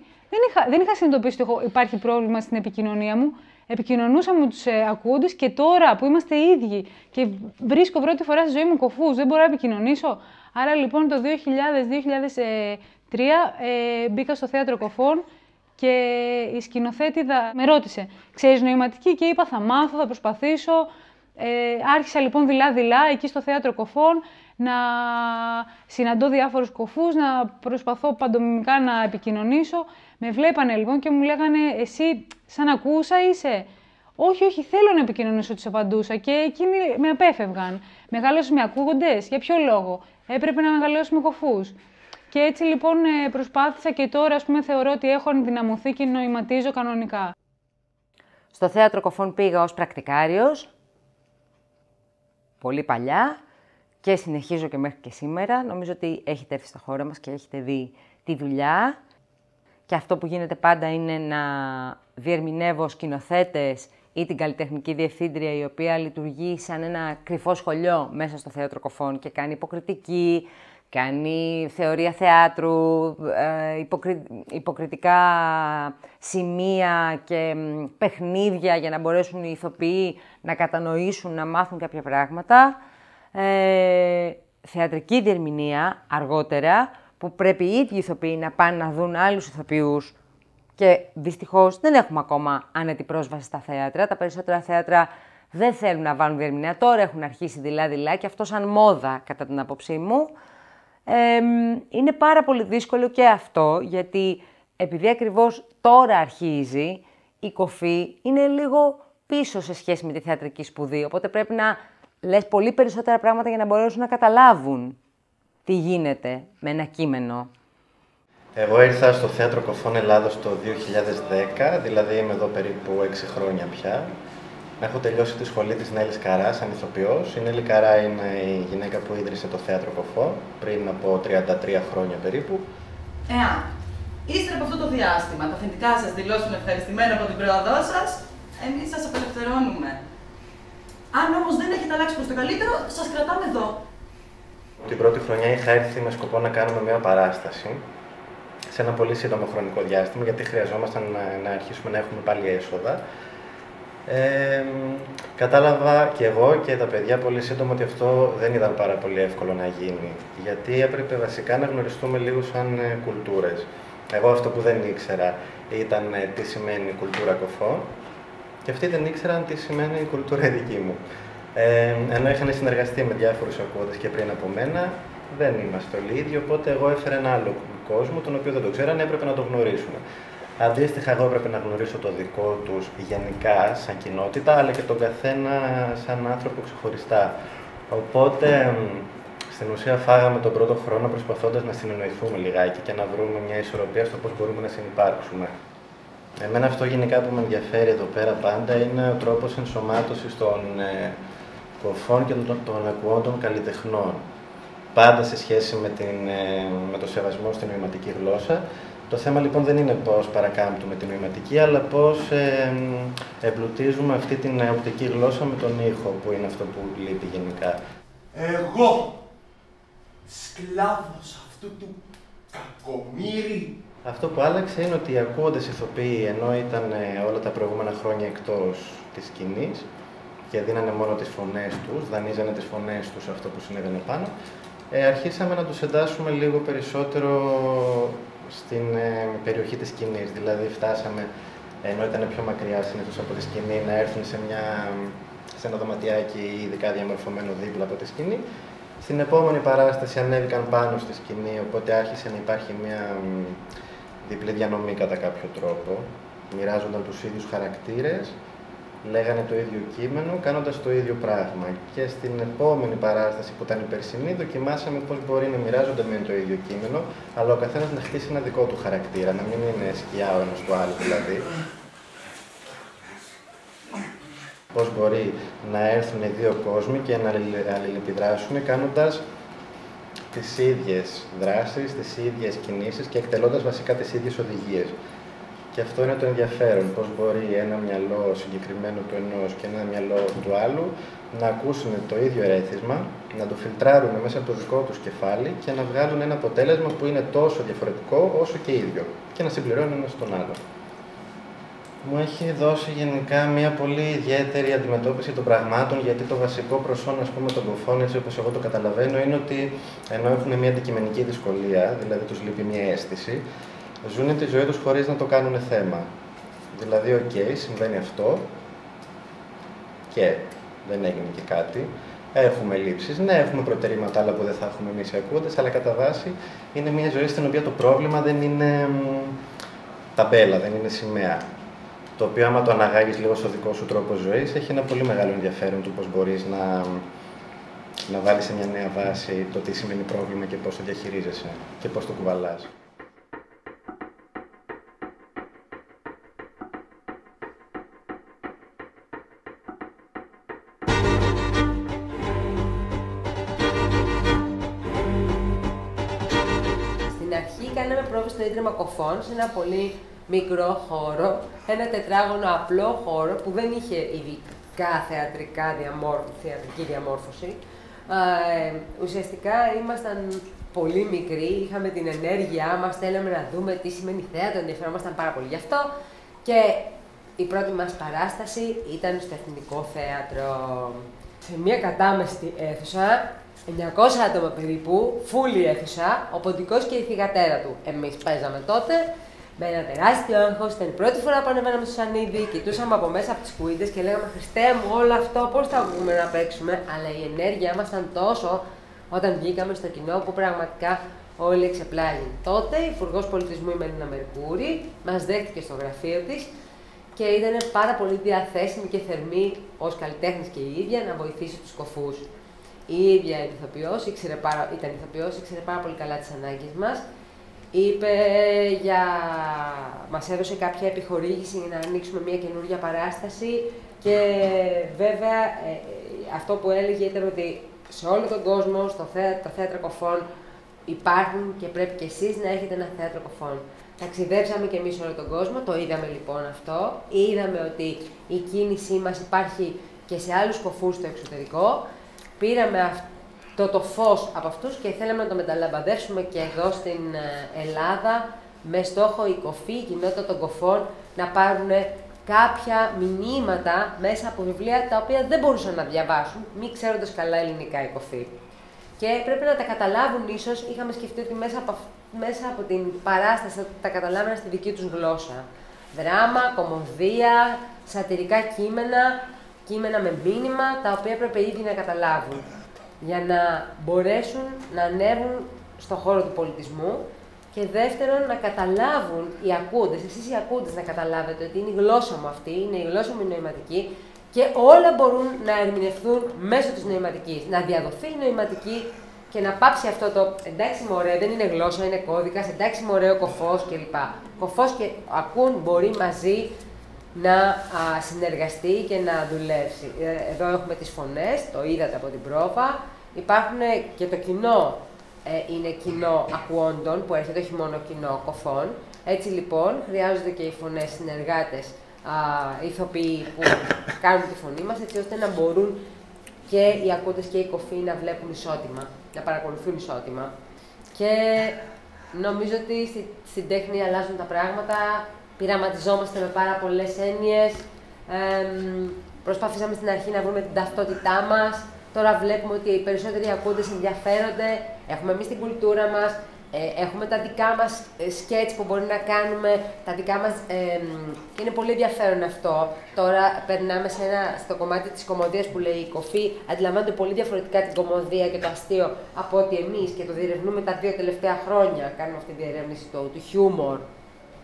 δεν είχα συνειδητοποιήσει ότι υπάρχει πρόβλημα στην επικοινωνία μου. Επικοινωνούσα με τους ακούοντες και τώρα που είμαστε ίδιοι και βρίσκω πρώτη φορά στη ζωή μου κοφούς, δεν μπορώ να επικοινωνήσω. Άρα λοιπόν το 2000-2003 μπήκα στο Θέατρο Κοφών και η σκηνοθέτηδα με ρώτησε «Ξέρεις νοηματική?» και είπα «Θα μάθω, θα προσπαθήσω». Άρχισα λοιπόν δειλά-δειλά εκεί στο Θέατρο Κοφών να συναντώ διάφορους κοφούς, να προσπαθώ παντομιμικά να επικοινωνήσω. Με βλέπανε λοιπόν και μου λέγανε «Εσύ σαν ακούσα είσαι?» «Όχι, όχι, θέλω να επικοινωνήσω», τους απαντούσα και εκείνοι με απέφευγαν. «Μεγαλώσες με ακούγοντες, για ποιο λόγο?» «Έπρεπε να μεγαλώσω με κοφούς». Και έτσι λοιπόν προσπάθησα και τώρα θεωρώ ότι έχω ενδυναμωθεί και νοηματίζω κανονικά.
Στο Θέατρο Κοφών πήγα ως πρακτικάριος, πολύ παλιά, και συνεχίζω και μέχρι και σήμερα. Νομίζω ότι έχετε έρθει στα χώρα μας και έχετε δει τη δουλειά. Και αυτό που γίνεται πάντα είναι να διερμηνεύω σκηνοθέτες ή την καλλιτεχνική διευθύντρια, η οποία λειτουργεί σαν ένα κρυφό σχολείο μέσα στο Θέατρο Κοφών και κάνει υποκριτική, κάνει θεωρία θεάτρου, υποκριτικά σημεία και παιχνίδια για να μπορέσουν οι ηθοποιοί να κατανοήσουν, να μάθουν κάποια πράγματα. Θεατρική διερμηνία αργότερα, που πρέπει οι ίδιοι ηθοποιοί να πάνε να δουν άλλους ηθοποιούς και δυστυχώς δεν έχουμε ακόμα άνετη πρόσβαση στα θέατρα. Τα περισσότερα θέατρα δεν θέλουν να βάλουν διερμηνέα, τώρα έχουν αρχίσει δειλά-δειλά και αυτό σαν μόδα κατά την άποψή μου. Είναι πάρα πολύ δύσκολο και αυτό, γιατί επειδή ακριβώς τώρα αρχίζει, η κοφή είναι λίγο πίσω σε σχέση με τη θεατρική σπουδή, οπότε πρέπει να λες πολύ περισσότερα πράγματα για να μπορέσουν να καταλάβουν τι γίνεται με ένα κείμενο.
Εγώ ήρθα στο Θέατρο Κοφών Ελλάδος το 2010, δηλαδή είμαι εδώ περίπου 6 χρόνια πια. Έχω τελειώσει τη σχολή της Νέλης Καρά σαν ηθοποιός. Η Νέλη Καρά είναι η γυναίκα που ίδρυσε το Θέατρο Κοφών πριν από 33 χρόνια περίπου.
Εάν ύστερα από αυτό το διάστημα τα αφεντικά σας δηλώσουν ευχαριστημένα από την πρόοδό σας, εμείς σας απελευθερώνουμε. Αν όμως δεν έχετε αλλάξει προς το καλύτερο, σας κρατάμε εδώ.
Την πρώτη χρονιά είχα έρθει με σκοπό να κάνουμε μια παράσταση σε ένα πολύ σύντομο χρονικό διάστημα, γιατί χρειαζόμασταν να αρχίσουμε να έχουμε πάλι έσοδα. Κατάλαβα και εγώ και τα παιδιά πολύ σύντομα ότι αυτό δεν ήταν πάρα πολύ εύκολο να γίνει, γιατί έπρεπε βασικά να γνωριστούμε λίγο σαν κουλτούρες. Εγώ αυτό που δεν ήξερα ήταν τι σημαίνει κουλτούρα κοφών και αυτοί δεν ήξεραν τι σημαίνει η κουλτούρα δική μου. Ενώ είχαν συνεργαστεί με διάφορους ακούγοντες και πριν από μένα, δεν είμαστε όλοι ίδιοι, οπότε εγώ έφερα ένα άλλο κόσμο, τον οποίο δεν το ξέρανε, έπρεπε να το γνωρίσουν. Αντίστοιχα, εγώ έπρεπε να γνωρίσω το δικό τους γενικά, σαν κοινότητα, αλλά και τον καθένα σαν άνθρωπο ξεχωριστά. Οπότε, στην ουσία, φάγαμε τον πρώτο χρόνο προσπαθώντας να συνεννοηθούμε λιγάκι και να βρούμε μια ισορροπία στο πώς μπορούμε να συνυπάρξουμε. Εμένα αυτό γενικά που με ενδιαφέρει εδώ πέρα πάντα είναι ο τρόπος ενσωμάτωσης των κοφών και των ακουόντων καλλιτεχνών. Πάντα σε σχέση με το σεβασμό στην νοηματική γλώσσα. Το θέμα λοιπόν δεν είναι πώς παρακάμπτουμε την νοηματική, αλλά πώς εμπλουτίζουμε αυτή την οπτική γλώσσα με τον ήχο, που είναι αυτό που λείπει γενικά.
Εγώ, σκλάβος αυτού του κακομοίρη.
Αυτό που άλλαξε είναι ότι οι ακούγοντες ηθοποιοί, ενώ ήταν όλα τα προηγούμενα χρόνια εκτός της σκηνής και δίνανε μόνο τις φωνές τους, δανείζανε τις φωνές τους αυτό που συνέβαινε πάνω, αρχίσαμε να τους εντάσσουμε λίγο περισσότερο στην περιοχή της σκηνής. Δηλαδή φτάσαμε, ενώ ήταν πιο μακριά συνήθως από τη σκηνή, να έρθουν σε ένα δωματιάκι ειδικά διαμορφωμένο δίπλα από τη σκηνή. Στην επόμενη παράσταση ανέβηκαν πάνω στη σκηνή, οπότε άρχισε να υπάρχει μια διπλή διανομή κατά κάποιο τρόπο. Μοιράζονταν τους ίδιους χαρακτήρες, λέγανε το ίδιο κείμενο, κάνοντας το ίδιο πράγμα. Και στην επόμενη παράσταση που ήταν η περσινή, δοκιμάσαμε πώς μπορεί να μοιράζονται με το ίδιο κείμενο, αλλά ο καθένας να χτίσει ένα δικό του χαρακτήρα, να μην είναι σκιά ο ένας του άλλου δηλαδή. Πώς μπορεί να έρθουν οι δύο κόσμοι και να αλληλεπιδράσουν κάνοντας τις ίδιες δράσεις, τις ίδιες κινήσεις και εκτελώντας βασικά τις ίδιες οδηγίες. Και αυτό είναι το ενδιαφέρον, πώς μπορεί ένα μυαλό συγκεκριμένο του ενός και ένα μυαλό του άλλου να ακούσουν το ίδιο ερέθισμα, να το φιλτράρουν μέσα από το δικό τους κεφάλι και να βγάλουν ένα αποτέλεσμα που είναι τόσο διαφορετικό όσο και ίδιο και να συμπληρώνουν ένα τον άλλο. Μου έχει δώσει γενικά μια πολύ ιδιαίτερη αντιμετώπιση των πραγμάτων, γιατί το βασικό προσόν, ας πούμε, των κοφών, έτσι όπως εγώ το καταλαβαίνω, είναι ότι ενώ έχουν μια αντικειμενική δυσκολία, δηλαδή τους λείπει μια αίσθηση, ζουν τη ζωή τους χωρίς να το κάνουν θέμα. Δηλαδή, οκ, συμβαίνει αυτό και δεν έγινε και κάτι. Έχουμε λήψεις, ναι, έχουμε προτερήματα άλλα που δεν θα έχουμε εμείς οι ακούγοντες, αλλά κατά βάση είναι μια ζωή στην οποία το πρόβλημα δεν είναι ταμπέλα, δεν είναι σημαία. Το οποίο, άμα το αναγάγεις λίγο στο δικό σου τρόπο ζωής, έχει ένα πολύ μεγάλο ενδιαφέρον του πώς μπορείς να βάλεις σε μια νέα βάση το τι σημαίνει πρόβλημα και πώς το διαχειρίζεσαι και πώς το κουβαλάς.
Στην αρχή κάναμε πρόβες στο Ίδρυμα Κοφών, σε ένα πολύ μικρό χώρο, ένα τετράγωνο απλό χώρο που δεν είχε ειδικά θεατρική διαμόρφωση. Ουσιαστικά ήμασταν πολύ μικροί, είχαμε την ενέργειά μας, θέλαμε να δούμε τι σημαίνει θέατρο, ενδιαφερόμασταν πάρα πολύ γι' αυτό και η πρώτη μας παράσταση ήταν στο Εθνικό Θέατρο. Σε μια κατάμεστη αίθουσα, 900 άτομα περίπου, φούλη αίθουσα, ο Ποντικός και η θυγατέρα του. Εμείς παίζαμε τότε. Με ένα τεράστιο άγχος, ήταν η πρώτη φορά που ανεβαίναμε στο σανίδι, κοιτούσαμε από μέσα από τις κουίντες και λέγαμε «Χριστέ μου, όλο αυτό πώς θα βγούμε να παίξουμε», αλλά η ενέργειά μας ήταν τόσο όταν βγήκαμε στο κοινό που πραγματικά όλοι εξεπλάγει. Τότε η Υπουργός Πολιτισμού, η Μελίνα Μερκούρη, μας δέχτηκε στο γραφείο της και ήταν πάρα πολύ διαθέσιμη και θερμή ως καλλιτέχνης και η ίδια να βοηθήσει τους κοφούς. Η ίδια ήταν ηθοποιός, ήξερε πάρα πολύ καλά τις ανάγκες μας. Μας έδωσε κάποια επιχορήγηση για να ανοίξουμε μια καινούργια παράσταση και βέβαια αυτό που έλεγε ήταν ότι σε όλο τον κόσμο, τα θέατρα κοφών υπάρχουν και πρέπει και εσείς να έχετε ένα θέατρο κοφών. Ταξιδέψαμε και εμείς όλο τον κόσμο, το είδαμε λοιπόν αυτό. Είδαμε ότι η κίνησή μας υπάρχει και σε άλλους κοφούς στο εξωτερικό. Πήραμε το φως από αυτούς και θέλαμε να το μεταλαμπαδεύσουμε και εδώ στην Ελλάδα με στόχο η κοφή, η κοινότητα των κοφών να πάρουν κάποια μηνύματα μέσα από βιβλία τα οποία δεν μπορούσαν να διαβάσουν, μη ξέροντας καλά ελληνικά οι κοφοί. Και πρέπει να τα καταλάβουν ίσως, είχαμε σκεφτεί ότι μέσα από την παράσταση τα καταλάβαιναν στη δική τους γλώσσα. Δράμα, κωμωδία, σατιρικά κείμενα με μήνυμα, τα οποία έπρεπε ήδη να καταλάβουν, για να μπορέσουν να ανέβουν στον χώρο του πολιτισμού και δεύτερον να καταλάβουν οι ακούντες, εσείς οι ακούντες να καταλάβετε ότι είναι η γλώσσα μου αυτή, είναι η γλώσσα μου η νοηματική και όλα μπορούν να ερμηνευθούν μέσω της νοηματικής, να διαδοθεί η νοηματική και να πάψει αυτό το εντάξει μωρέ, δεν είναι γλώσσα, είναι κώδικας, εντάξει μωρέ ο κοφός κλπ. Κοφός και ακούν μπορεί μαζί να συνεργαστεί και να δουλέψει. Εδώ έχουμε τις φωνές, το είδατε από την πρόβα. Υπάρχουν και το κοινό, είναι κοινό ακουόντων που έρχεται, όχι μόνο κοινό κοφών. Έτσι λοιπόν, χρειάζονται και οι φωνές συνεργάτες, ηθοποιοί που κάνουν τη φωνή μας, έτσι ώστε να μπορούν και οι ακούντες και οι κοφοί να βλέπουν ισότιμα, να παρακολουθούν ισότιμα. Και νομίζω ότι στην τέχνη αλλάζουν τα πράγματα. Πειραματιζόμαστε με πάρα πολλές έννοιες, προσπαθήσαμε στην αρχή να βρούμε την ταυτότητά μας, τώρα βλέπουμε ότι οι περισσότεροι ακούντες ενδιαφέρονται, έχουμε εμείς την κουλτούρα μας, έχουμε τα δικά μας σκέτς που μπορεί να κάνουμε, τα δικά μας, και είναι πολύ ενδιαφέρον αυτό. Τώρα περνάμε στο κομμάτι της κωμωδίας που λέει η κοφή, αντιλαμβάνονται πολύ διαφορετικά την κωμωδία και το αστείο από ότι εμείς και το διερευνούμε τα 2 τελευταία χρόνια, κάνουμε αυτή τη διερεύνηση του χιούμορ.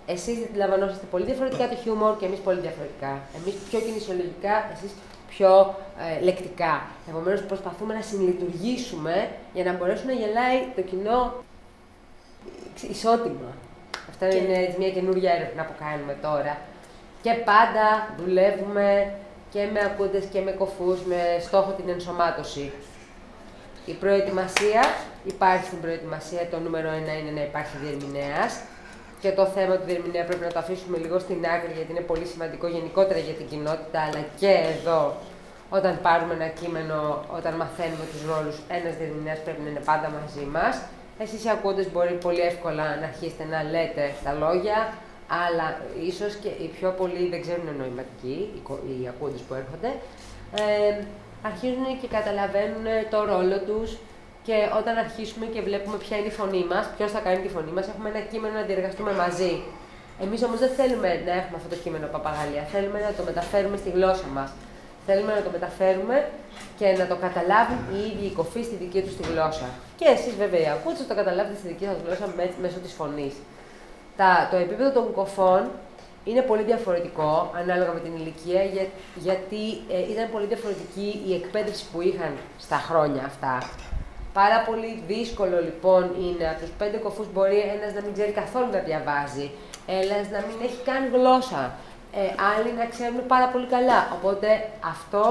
Εσείς αντιλαμβανόσαστε πολύ διαφορετικά το χιούμορ και εμείς πολύ διαφορετικά. Εμείς πιο κινησιολογικά, εσείς πιο λεκτικά. Επομένως, προσπαθούμε να συλλειτουργήσουμε για να μπορέσουν να γελάει το κοινό ισότιμα. Αυτά είναι μια καινούργια έρευνα που κάνουμε τώρα. Και πάντα δουλεύουμε και με ακούντες και με κοφούς με στόχο την ενσωμάτωση. Η προετοιμασία, υπάρχει στην προετοιμασία, το νούμερο 1 είναι να υπάρχει διερμηνέας. Και το θέμα του διερμηνέα πρέπει να το αφήσουμε λίγο στην άκρη, γιατί είναι πολύ σημαντικό γενικότερα για την κοινότητα, αλλά και εδώ, όταν πάρουμε ένα κείμενο, όταν μαθαίνουμε τους ρόλους, ένας διερμηνέας πρέπει να είναι πάντα μαζί μας. Εσείς οι ακούντες μπορεί πολύ εύκολα να αρχίσετε να λέτε τα λόγια, αλλά ίσως και οι πιο πολλοί δεν ξέρουν νοηματική, οι ακούντες που έρχονται, αρχίζουν και καταλαβαίνουν το ρόλο τους. Και όταν αρχίσουμε και βλέπουμε ποια είναι η φωνή μας, ποιος θα κάνει τη φωνή μας, έχουμε ένα κείμενο να διεργαστούμε μαζί. Εμείς όμως δεν θέλουμε να έχουμε αυτό το κείμενο παπαγαλία. Θέλουμε να το μεταφέρουμε στη γλώσσα μας. Θέλουμε να το μεταφέρουμε και να το καταλάβουν οι ίδιοι οι κοφοί στη δική τους τη γλώσσα. Και εσείς βέβαια οι ακούντες θα το καταλάβετε στη δική σας γλώσσα μέσω της φωνής. Το επίπεδο των κοφών είναι πολύ διαφορετικό ανάλογα με την ηλικία, γιατί ήταν πολύ διαφορετική η εκπαίδευση που είχαν στα χρόνια αυτά. Πάρα πολύ δύσκολο λοιπόν είναι από τους 5 κοφούς μπορεί ένας να μην ξέρει καθόλου να διαβάζει, ένας να μην έχει καν γλώσσα, άλλοι να ξέρουν πάρα πολύ καλά. Οπότε αυτό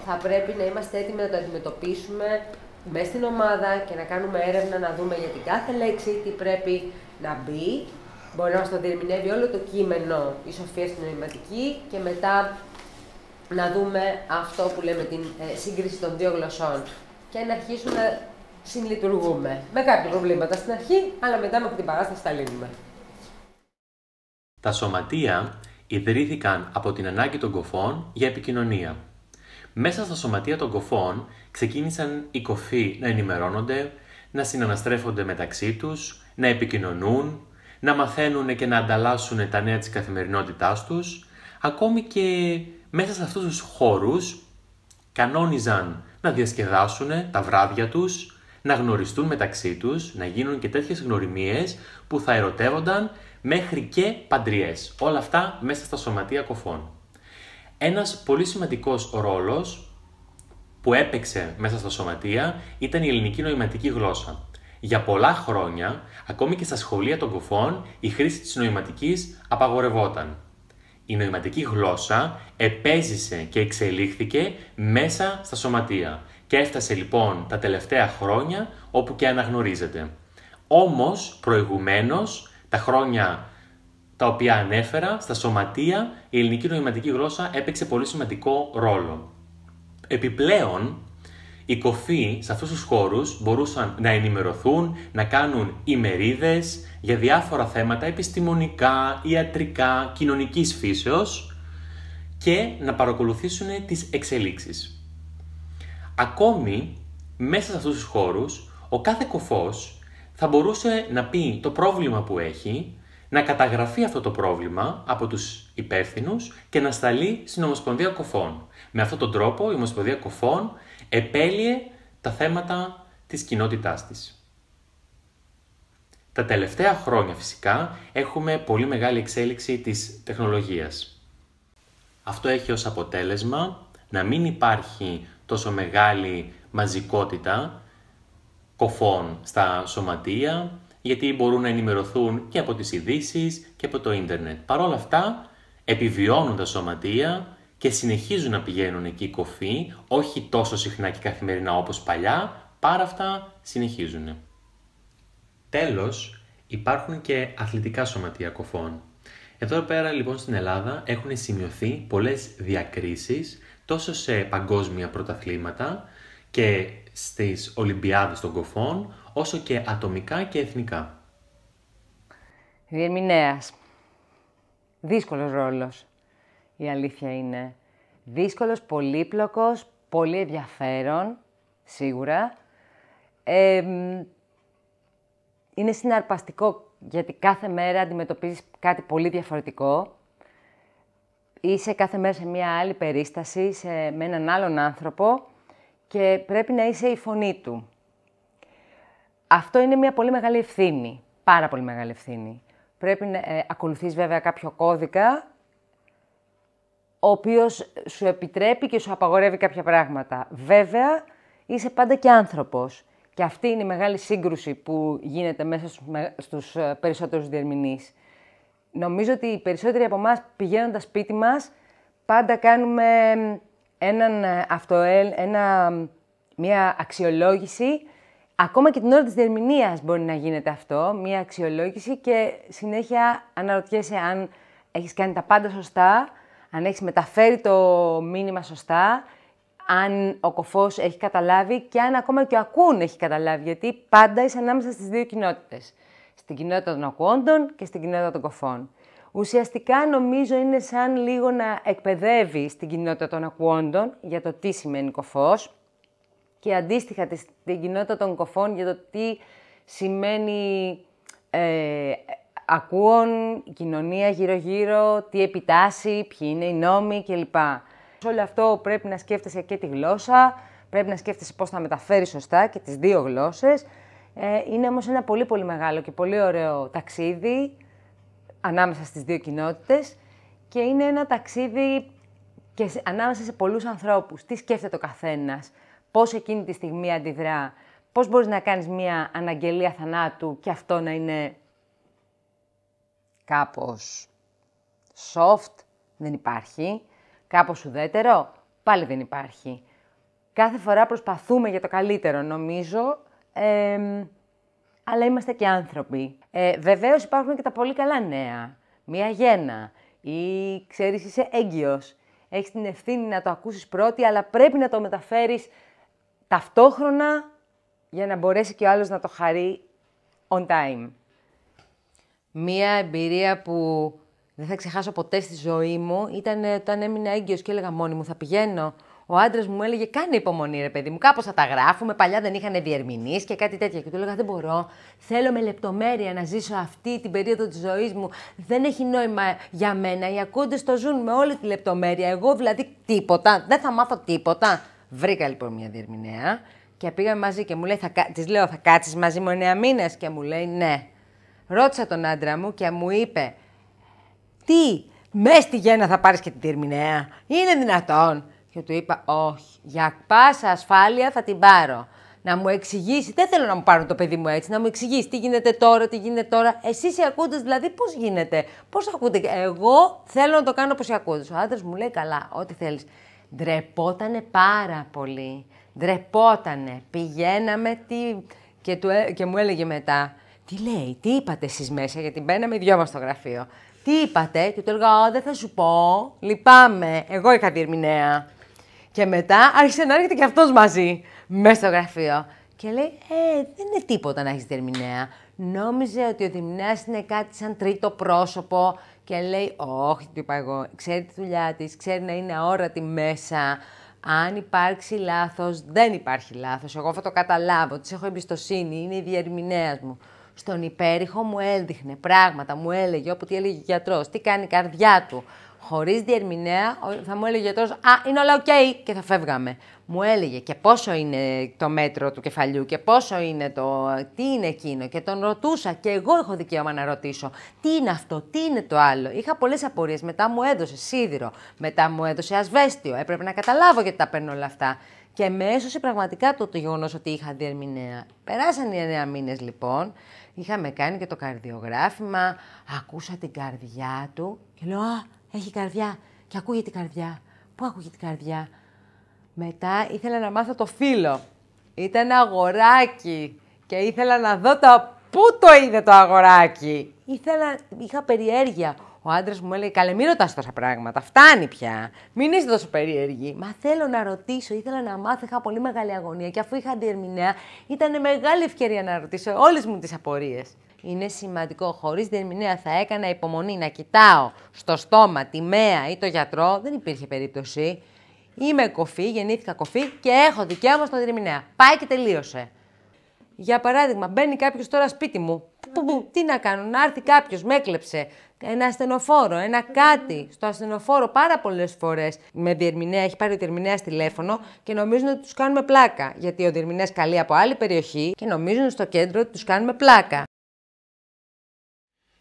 θα πρέπει να είμαστε έτοιμοι να το αντιμετωπίσουμε μέσα στην ομάδα και να κάνουμε έρευνα, να δούμε για την κάθε λέξη τι πρέπει να μπει. Μπορεί να μας το διερμηνεύει όλο το κείμενο η Σοφία στην νοηματική και μετά να δούμε αυτό που λέμε την σύγκριση των 2 γλωσσών και να αρχίσουμε να συλλειτουργούμε με κάποια προβλήματα στην αρχή, αλλά μετά με την παράσταση τα λύνουμε.
Τα σωματεία ιδρύθηκαν από την ανάγκη των κοφών για επικοινωνία. Μέσα στα σωματεία των κοφών ξεκίνησαν οι κοφοί να ενημερώνονται, να συναναστρέφονται μεταξύ τους, να επικοινωνούν, να μαθαίνουν και να ανταλλάσσουν τα νέα της καθημερινότητάς τους, ακόμη και μέσα σε αυτούς τους χώρους κανόνιζαν να διασκεδάσουν τα βράδια τους, να γνωριστούν μεταξύ τους, να γίνουν και τέτοιες γνωριμίες που θα ερωτεύονταν μέχρι και παντριές. Όλα αυτά μέσα στα σωματεία κοφών. Ένας πολύ σημαντικός ρόλος που έπαιξε μέσα στα σωματεία ήταν η ελληνική νοηματική γλώσσα. Για πολλά χρόνια, ακόμη και στα σχολεία των κοφών, η χρήση της νοηματικής απαγορευόταν. Η νοηματική γλώσσα επέζησε και εξελίχθηκε μέσα στα σωματεία και έφτασε λοιπόν τα τελευταία χρόνια όπου και αναγνωρίζεται. Όμως, προηγουμένως, τα χρόνια τα οποία ανέφερα, στα σωματεία, η ελληνική νοηματική γλώσσα έπαιξε πολύ σημαντικό ρόλο. Επιπλέον, οι κοφοί σε αυτούς τους χώρους μπορούσαν να ενημερωθούν, να κάνουν ημερίδες για διάφορα θέματα επιστημονικά, ιατρικά, κοινωνικής φύσεως και να παρακολουθήσουν τις εξελίξεις. Ακόμη, μέσα σε αυτούς τους χώρους, ο κάθε κοφός θα μπορούσε να πει το πρόβλημα που έχει, να καταγραφεί αυτό το πρόβλημα από τους υπεύθυνους και να σταλεί στην Ομοσπονδία Κοφών. Με αυτόν τον τρόπο η Ομοσπονδία Κοφών επέλυε τα θέματα της κοινότητάς της. Τα τελευταία χρόνια φυσικά έχουμε πολύ μεγάλη εξέλιξη της τεχνολογίας. Αυτό έχει ως αποτέλεσμα να μην υπάρχει τόσο μεγάλη μαζικότητα κοφών στα σωματεία, γιατί μπορούν να ενημερωθούν και από τις ειδήσεις και από το ίντερνετ. Παρ' όλα αυτά, επιβιώνουν τα σωματεία και συνεχίζουν να πηγαίνουν εκεί οι κοφοί, όχι τόσο συχνά και καθημερινά όπως παλιά, παρά αυτά συνεχίζουν. Τέλος, υπάρχουν και αθλητικά σωματεία κοφών. Εδώ πέρα λοιπόν στην Ελλάδα έχουν σημειωθεί πολλές διακρίσεις τόσο σε παγκόσμια πρωταθλήματα και στις Ολυμπιάδες των κοφών, όσο και ατομικά και εθνικά.
Διερμηνέας. Δύσκολος ρόλος. Η αλήθεια είναι. Δύσκολος, πολύπλοκος, πολύ ενδιαφέρον, σίγουρα. Είναι συναρπαστικό, γιατί κάθε μέρα αντιμετωπίζεις κάτι πολύ διαφορετικό. Είσαι κάθε μέρα σε μια άλλη περίσταση, με έναν άλλον άνθρωπο και πρέπει να είσαι η φωνή του. Αυτό είναι μια πολύ μεγάλη ευθύνη, πάρα πολύ μεγάλη ευθύνη. Πρέπει να ακολουθείς βέβαια κάποιο κώδικα, ο οποίος σου επιτρέπει και σου απαγορεύει κάποια πράγματα. Βέβαια, είσαι πάντα και άνθρωπος. Και αυτή είναι η μεγάλη σύγκρουση που γίνεται μέσα στους περισσότερους διερμηνείς. Νομίζω ότι οι περισσότεροι από εμάς πηγαίνοντας σπίτι μας, πάντα κάνουμε μια αξιολόγηση. Ακόμα και την ώρα της διερμηνίας μπορεί να γίνεται αυτό, μια αξιολόγηση και συνέχεια αναρωτιέσαι αν έχεις κάνει τα πάντα σωστά, αν έχεις μεταφέρει το μήνυμα σωστά, αν ο κοφός έχει καταλάβει και αν ακόμα και ο ακούν έχει καταλάβει, γιατί πάντα είσαι ανάμεσα στις δύο κοινότητες. Στην κοινότητα των ακουόντων και στην κοινότητα των κοφών. Ουσιαστικά νομίζω είναι σαν λίγο να εκπαιδεύει στην κοινότητα των ακουόντων για το τι σημαίνει κοφός και αντίστοιχα στην κοινότητα των κοφών για το τι σημαίνει ακούων, η κοινωνία γύρω-γύρω, τι επιτάσσει, ποιοι είναι οι νόμοι κλπ. Όλο αυτό πρέπει να σκέφτεσαι και τη γλώσσα, πρέπει να σκέφτεσαι πώς θα μεταφέρεις σωστά και τις δύο γλώσσες. Είναι όμως ένα πολύ πολύ μεγάλο και πολύ ωραίο ταξίδι ανάμεσα στις δύο κοινότητες και είναι ένα ταξίδι και ανάμεσα σε πολλούς ανθρώπους. Τι σκέφτεται ο καθένας, πώς εκείνη τη στιγμή αντιδρά, πώς μπορείς να κάνεις μια αναγγελία θανάτου και αυτό να είναι κάπως soft, δεν υπάρχει. Κάπως ουδέτερο, πάλι δεν υπάρχει. Κάθε φορά προσπαθούμε για το καλύτερο, νομίζω, αλλά είμαστε και άνθρωποι. Βεβαίως υπάρχουν και τα πολύ καλά νέα. Μία γέννα ή ξέρεις είσαι έγκυος. Έχεις την ευθύνη να το ακούσεις πρώτη, αλλά πρέπει να το μεταφέρεις ταυτόχρονα για να μπορέσει και ο άλλος να το χαρεί on time. Μία εμπειρία που δεν θα ξεχάσω ποτέ στη ζωή μου ήταν όταν έμεινα έγκυος και έλεγα μόνη μου θα πηγαίνω. Ο άντρας μου έλεγε κάνε υπομονή ρε παιδί μου, κάπως θα τα γράφουμε, παλιά δεν είχαν διερμηνείς και κάτι τέτοια. Και του έλεγα δεν μπορώ, θέλω με λεπτομέρεια να ζήσω αυτή την περίοδο της ζωής μου. Δεν έχει νόημα για μένα, οι ακούντες το ζουν με όλη τη λεπτομέρεια. Εγώ δηλαδή τίποτα, δεν θα μάθω τίποτα. Βρήκα λοιπόν μια διερμηνέα Και πήγαμε μαζί και μου λέει, της λέω, θα κάτσεις μαζί μου 9 μήνες? Και μου λέει, ναι. Ρώτησα τον άντρα μου και μου είπε, τι, μες στη γέννα θα πάρεις και την διερμηνέα? Είναι δυνατόν? Και του είπα, όχι, για πάσα ασφάλεια θα την πάρω. Να μου εξηγήσει, δεν θέλω να μου πάρουν το παιδί μου έτσι, να μου εξηγήσει τι γίνεται τώρα, τι γίνεται τώρα. Εσείς οι ακούντες δηλαδή πώς γίνεται, πώς ακούτε? Εγώ θέλω να το κάνω όπως οι ακούντες. Ο άντρας μου λέει, καλά, ό,τι θέλεις. Ντρεπότανε πάρα πολύ. Ντρεπότανε. Πηγαίναμε και μου έλεγε μετά, τι λέει, τι είπατε εσείς μέσα, γιατί μπαίναμε οι δυο μας στο γραφείο. Τι είπατε? Και του έλεγα, δεν θα σου πω, λυπάμαι, εγώ είχα διερμηνέα. Και μετά άρχισε να έρχεται και αυτός μαζί, μέσα στο γραφείο. Και λέει, δεν είναι τίποτα να έχεις διερμηνέα. Νόμιζε ότι ο διερμηνέας είναι κάτι σαν τρίτο πρόσωπο. Και λέει, όχι, του είπα εγώ, ξέρει τη δουλειά της, ξέρει να είναι αόρατη μέσα. Αν υπάρξει λάθος, δεν υπάρχει λάθος. Εγώ θα το καταλάβω, της έχω εμπιστοσύνη, είναι η διερμηνέας μου. Στον υπέρηχο μου έδειχνε πράγματα, μου έλεγε, όποτε έλεγε ο γιατρός, τι κάνει η καρδιά του. Χωρίς διερμηνέα, θα μου έλεγε ο γιατρός, είναι όλα οκ, και θα φεύγαμε. Μου έλεγε και πόσο είναι το μέτρο του κεφαλιού και πόσο είναι τι είναι εκείνο. Και τον ρωτούσα και εγώ έχω δικαίωμα να ρωτήσω τι είναι αυτό, τι είναι το άλλο. Είχα πολλές απορίες. Μετά μου έδωσε σίδηρο, μετά μου έδωσε ασβέστιο. Έπρεπε να καταλάβω γιατί τα παίρνω όλα αυτά. Και με έσωσε πραγματικά το γεγονός ότι είχα διερμηνέα. Περάσαν οι 9 μήνες λοιπόν. Είχαμε κάνει και το καρδιογράφημα. Ακούσα την καρδιά του και λέω, έχει καρδιά. Και ακούγεται η καρδιά. Πού ακούγεται η καρδιά? Μετά ήθελα να μάθω το φύλο. Ήταν αγοράκι και ήθελα να δω πού το είδε το αγοράκι. Είχα περιέργεια. Ο άντρας μου έλεγε, καλέ, μην ρωτάς τόσα πράγματα, φτάνει πια. Μην είστε τόσο περίεργοι. Μα θέλω να ρωτήσω, ήθελα να μάθω, είχα πολύ μεγάλη αγωνία και αφού είχα διερμηνέα, ήταν μεγάλη ευκαιρία να ρωτήσω όλες μου τις απορίες. Είναι σημαντικό, χωρίς διερμηνέα θα έκανα υπομονή να κοιτάω στο στόμα τη ΜΕΑ ή το γιατρό, δεν υπήρχε περίπτωση. Είμαι κοφή, γεννήθηκα κοφή και έχω δικαίωμα στον διερμηνέα. Πάει και τελείωσε. Για παράδειγμα, μπαίνει κάποιος τώρα σπίτι μου. Τι να κάνω, να έρθει κάποιος, με έκλεψε. Ένα ασθενοφόρο, ένα κάτι. Στο ασθενοφόρο πάρα πολλές φορές με διερμηνέα, έχει πάρει ο διερμηνέας τηλέφωνο και νομίζουν ότι τους κάνουμε πλάκα. Γιατί ο διερμηνέας καλεί από άλλη περιοχή και νομίζουν στο κέντρο ότι τους κάνουμε πλάκα.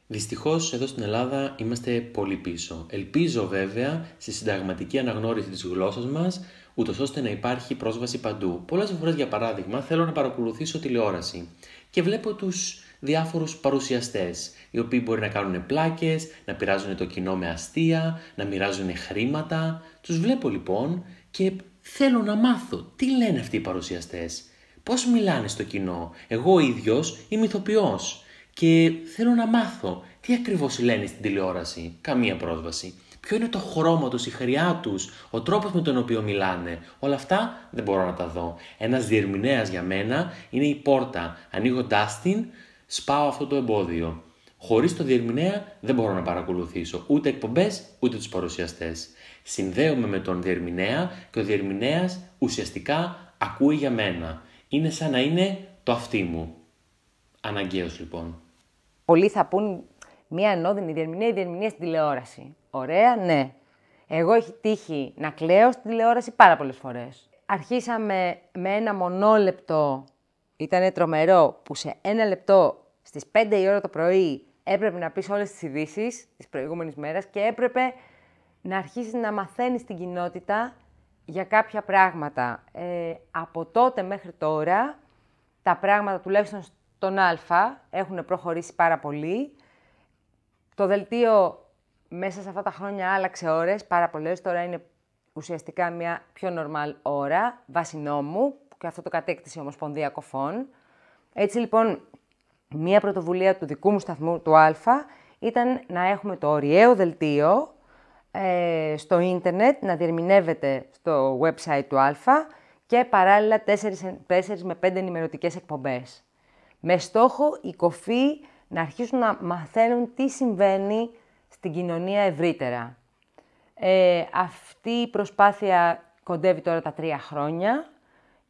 Δυστυχώς, εδώ στην Ελλάδα είμαστε πολύ πίσω. Ελπίζω βέβαια στη συνταγματική αναγνώριση της γλώσσας μας, ούτως ώστε να υπάρχει πρόσβαση παντού. Πολλές φορές, για παράδειγμα, θέλω να παρακολουθήσω τηλεόραση και βλέπω τους διάφορους παρουσιαστές, οι οποίοι μπορεί να κάνουν πλάκες, να πειράζουν το κοινό με αστεία, να μοιράζουν χρήματα. Τους βλέπω λοιπόν και θέλω να μάθω τι λένε αυτοί οι παρουσιαστές, πώς μιλάνε στο κοινό. Εγώ ο ίδιος είμαι ηθοποιός. Και θέλω να μάθω τι ακριβώς λένε στην τηλεόραση. Καμία πρόσβαση. Ποιο είναι το χρώμα τους, η χρειά τους, ο τρόπος με τον οποίο μιλάνε. Όλα αυτά δεν μπορώ να τα δω. Ένας διερμηνέας για μένα είναι η πόρτα. Ανοίγοντάς την, σπάω αυτό το εμπόδιο. Χωρίς το διερμηνέα δεν μπορώ να παρακολουθήσω ούτε εκπομπές ούτε τους παρουσιαστές. Συνδέομαι με τον διερμηνέα και ο διερμηνέας ουσιαστικά ακούει για μένα. Είναι σαν να είναι το αυτί μου. Αναγκαίος λοιπόν.
Πολλοί θα πούν μία ανώδυνη διερμηνέα ή διερμηνία στην τηλεόραση. Ωραία, ναι. Εγώ έχει τύχει να κλαίω στην τηλεόραση πάρα πολλές φορές. Αρχίσαμε με ένα μονόλεπτο, ήταν τρομερό, που σε 1 λεπτό στις 5 η ώρα το πρωί έπρεπε να πεις όλες τις ειδήσεις της προηγούμενης μέρας και έπρεπε να αρχίσεις να μαθαίνεις την κοινότητα για κάποια πράγματα. Από τότε μέχρι τώρα τα πράγματα τουλάχιστον στον Α έχουν προχωρήσει πάρα πολύ. Το δελτίο μέσα σε αυτά τα χρόνια άλλαξε ώρες, πάρα πολλές. Τώρα είναι ουσιαστικά μια πιο normal ώρα, βάσει νόμου, και αυτό το κατέκτησε η Ομοσπονδία Κοφών. Έτσι λοιπόν, μια πρωτοβουλία του δικού μου σταθμού, του Α, ήταν να έχουμε το ωριαίο δελτίο στο ίντερνετ, να διερμηνεύεται στο website του Α και παράλληλα 4 με 5 ενημερωτικές εκπομπές. Με στόχο οι κοφοί να αρχίσουν να μαθαίνουν τι συμβαίνει στην κοινωνία ευρύτερα. Αυτή η προσπάθεια κοντεύει τώρα τα 3 χρόνια.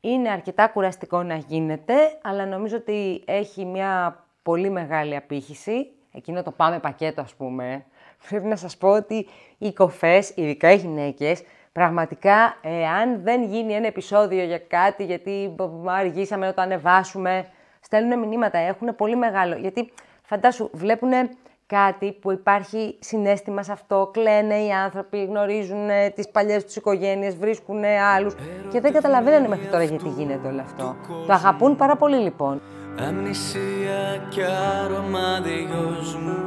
Είναι αρκετά κουραστικό να γίνεται, αλλά νομίζω ότι έχει μια πολύ μεγάλη απήχηση. Εκείνο το πάμε πακέτο, ας πούμε. Πρέπει να σας πω ότι οι κοφές, ειδικά οι γυναίκες, Πραγματικά, αν δεν γίνει ένα επεισόδιο για κάτι, γιατί αργήσαμε να το ανεβάσουμε, στέλνουν μηνύματα, έχουν πολύ μεγάλο. Γιατί φαντάσου, βλέπουν κάτι που υπάρχει συναίσθημα σε αυτό, κλαίνε οι άνθρωποι, γνωρίζουν τις παλιές τους οικογένειες, βρίσκουν άλλους και δεν καταλαβαίνουν μέχρι τώρα γιατί γίνεται όλο αυτό. Το αγαπούν πάρα πολύ λοιπόν.
Αμνησία κι άρωμα δυο μου,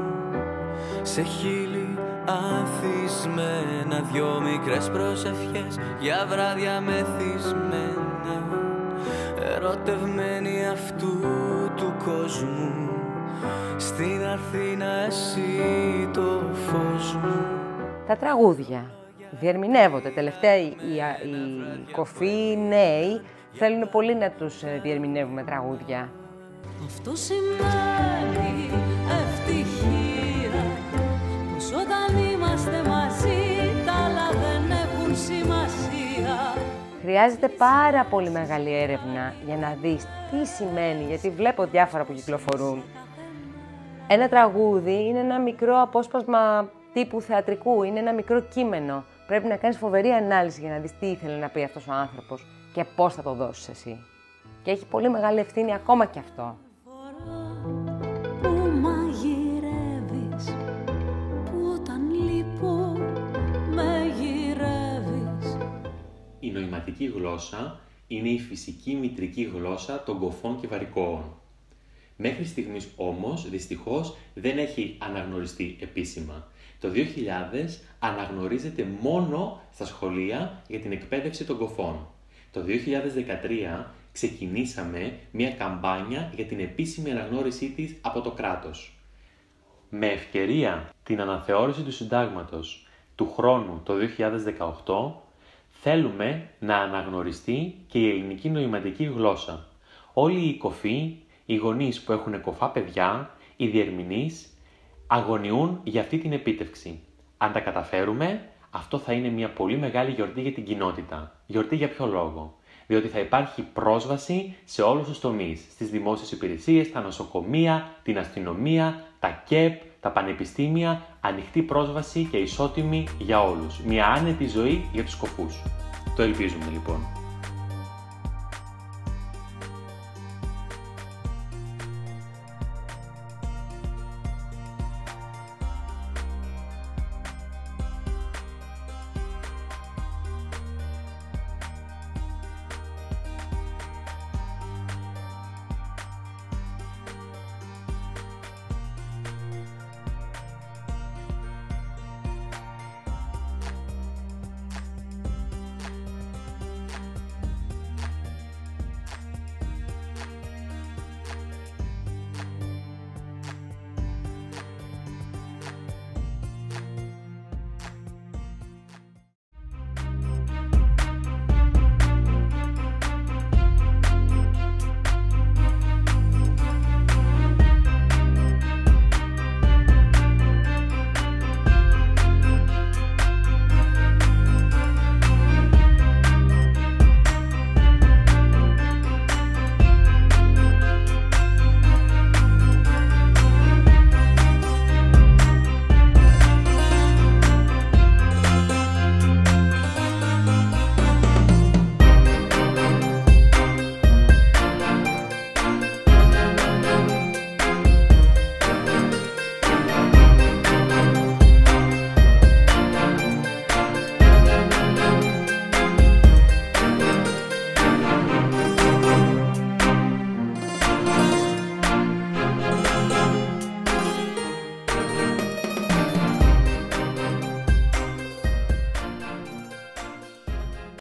σε χείλη ανθισμένα, δυο μικρές προσευχές για βράδια μεθυσμένα, ερωτευμένοι αυτού του κόσμου, στην Αθήνα εσύ το φως μου.
Τα τραγούδια διερμηνεύονται. Τελευταία οι κοφοί νέοι θέλουν πολύ να τους διερμηνεύουμε τραγούδια.
Αυτό σημαίνει ευτυχία, πως όταν είμαστε μαζί τα άλλα δεν έχουν σημασία.
Χρειάζεται πάρα πολύ μεγάλη έρευνα για να δεις τι σημαίνει, γιατί βλέπω διάφορα που κυκλοφορούν. Ένα τραγούδι είναι ένα μικρό απόσπασμα τύπου θεατρικού, είναι ένα μικρό κείμενο. Πρέπει να κάνεις φοβερή ανάλυση για να δεις τι ήθελε να πει αυτός ο άνθρωπος και πώς θα το δώσεις εσύ. Και έχει πολύ μεγάλη ευθύνη ακόμα και αυτό.
Που μαγειρεύεις, που όταν λείπω με γυρεύεις.
Η νοηματική γλώσσα είναι η φυσική μητρική γλώσσα των κοφών και βαρικόων. Μέχρι στιγμής όμως, δυστυχώς, δεν έχει αναγνωριστεί επίσημα. Το 2000 αναγνωρίζεται μόνο στα σχολεία για την εκπαίδευση των κοφών. Το 2013 ξεκινήσαμε μια καμπάνια για την επίσημη αναγνώρισή της από το κράτος. Με ευκαιρία την αναθεώρηση του συντάγματος του χρόνου το 2018, θέλουμε να αναγνωριστεί και η ελληνική νοηματική γλώσσα. Όλοι οι κοφοί, οι γονείς που έχουν κοφά παιδιά, οι διερμηνείς, αγωνιούν για αυτή την επίτευξη. Αν τα καταφέρουμε, αυτό θα είναι μια πολύ μεγάλη γιορτή για την κοινότητα. Γιορτή για ποιο λόγο? Διότι θα υπάρχει πρόσβαση σε όλους τους τομείς, στις δημόσιες υπηρεσίες, τα νοσοκομεία, την αστυνομία, τα ΚΕΠ, τα πανεπιστήμια, ανοιχτή πρόσβαση και ισότιμη για όλους. Μια άνετη ζωή για τους κοφούς. Το ελπίζουμε λοιπόν.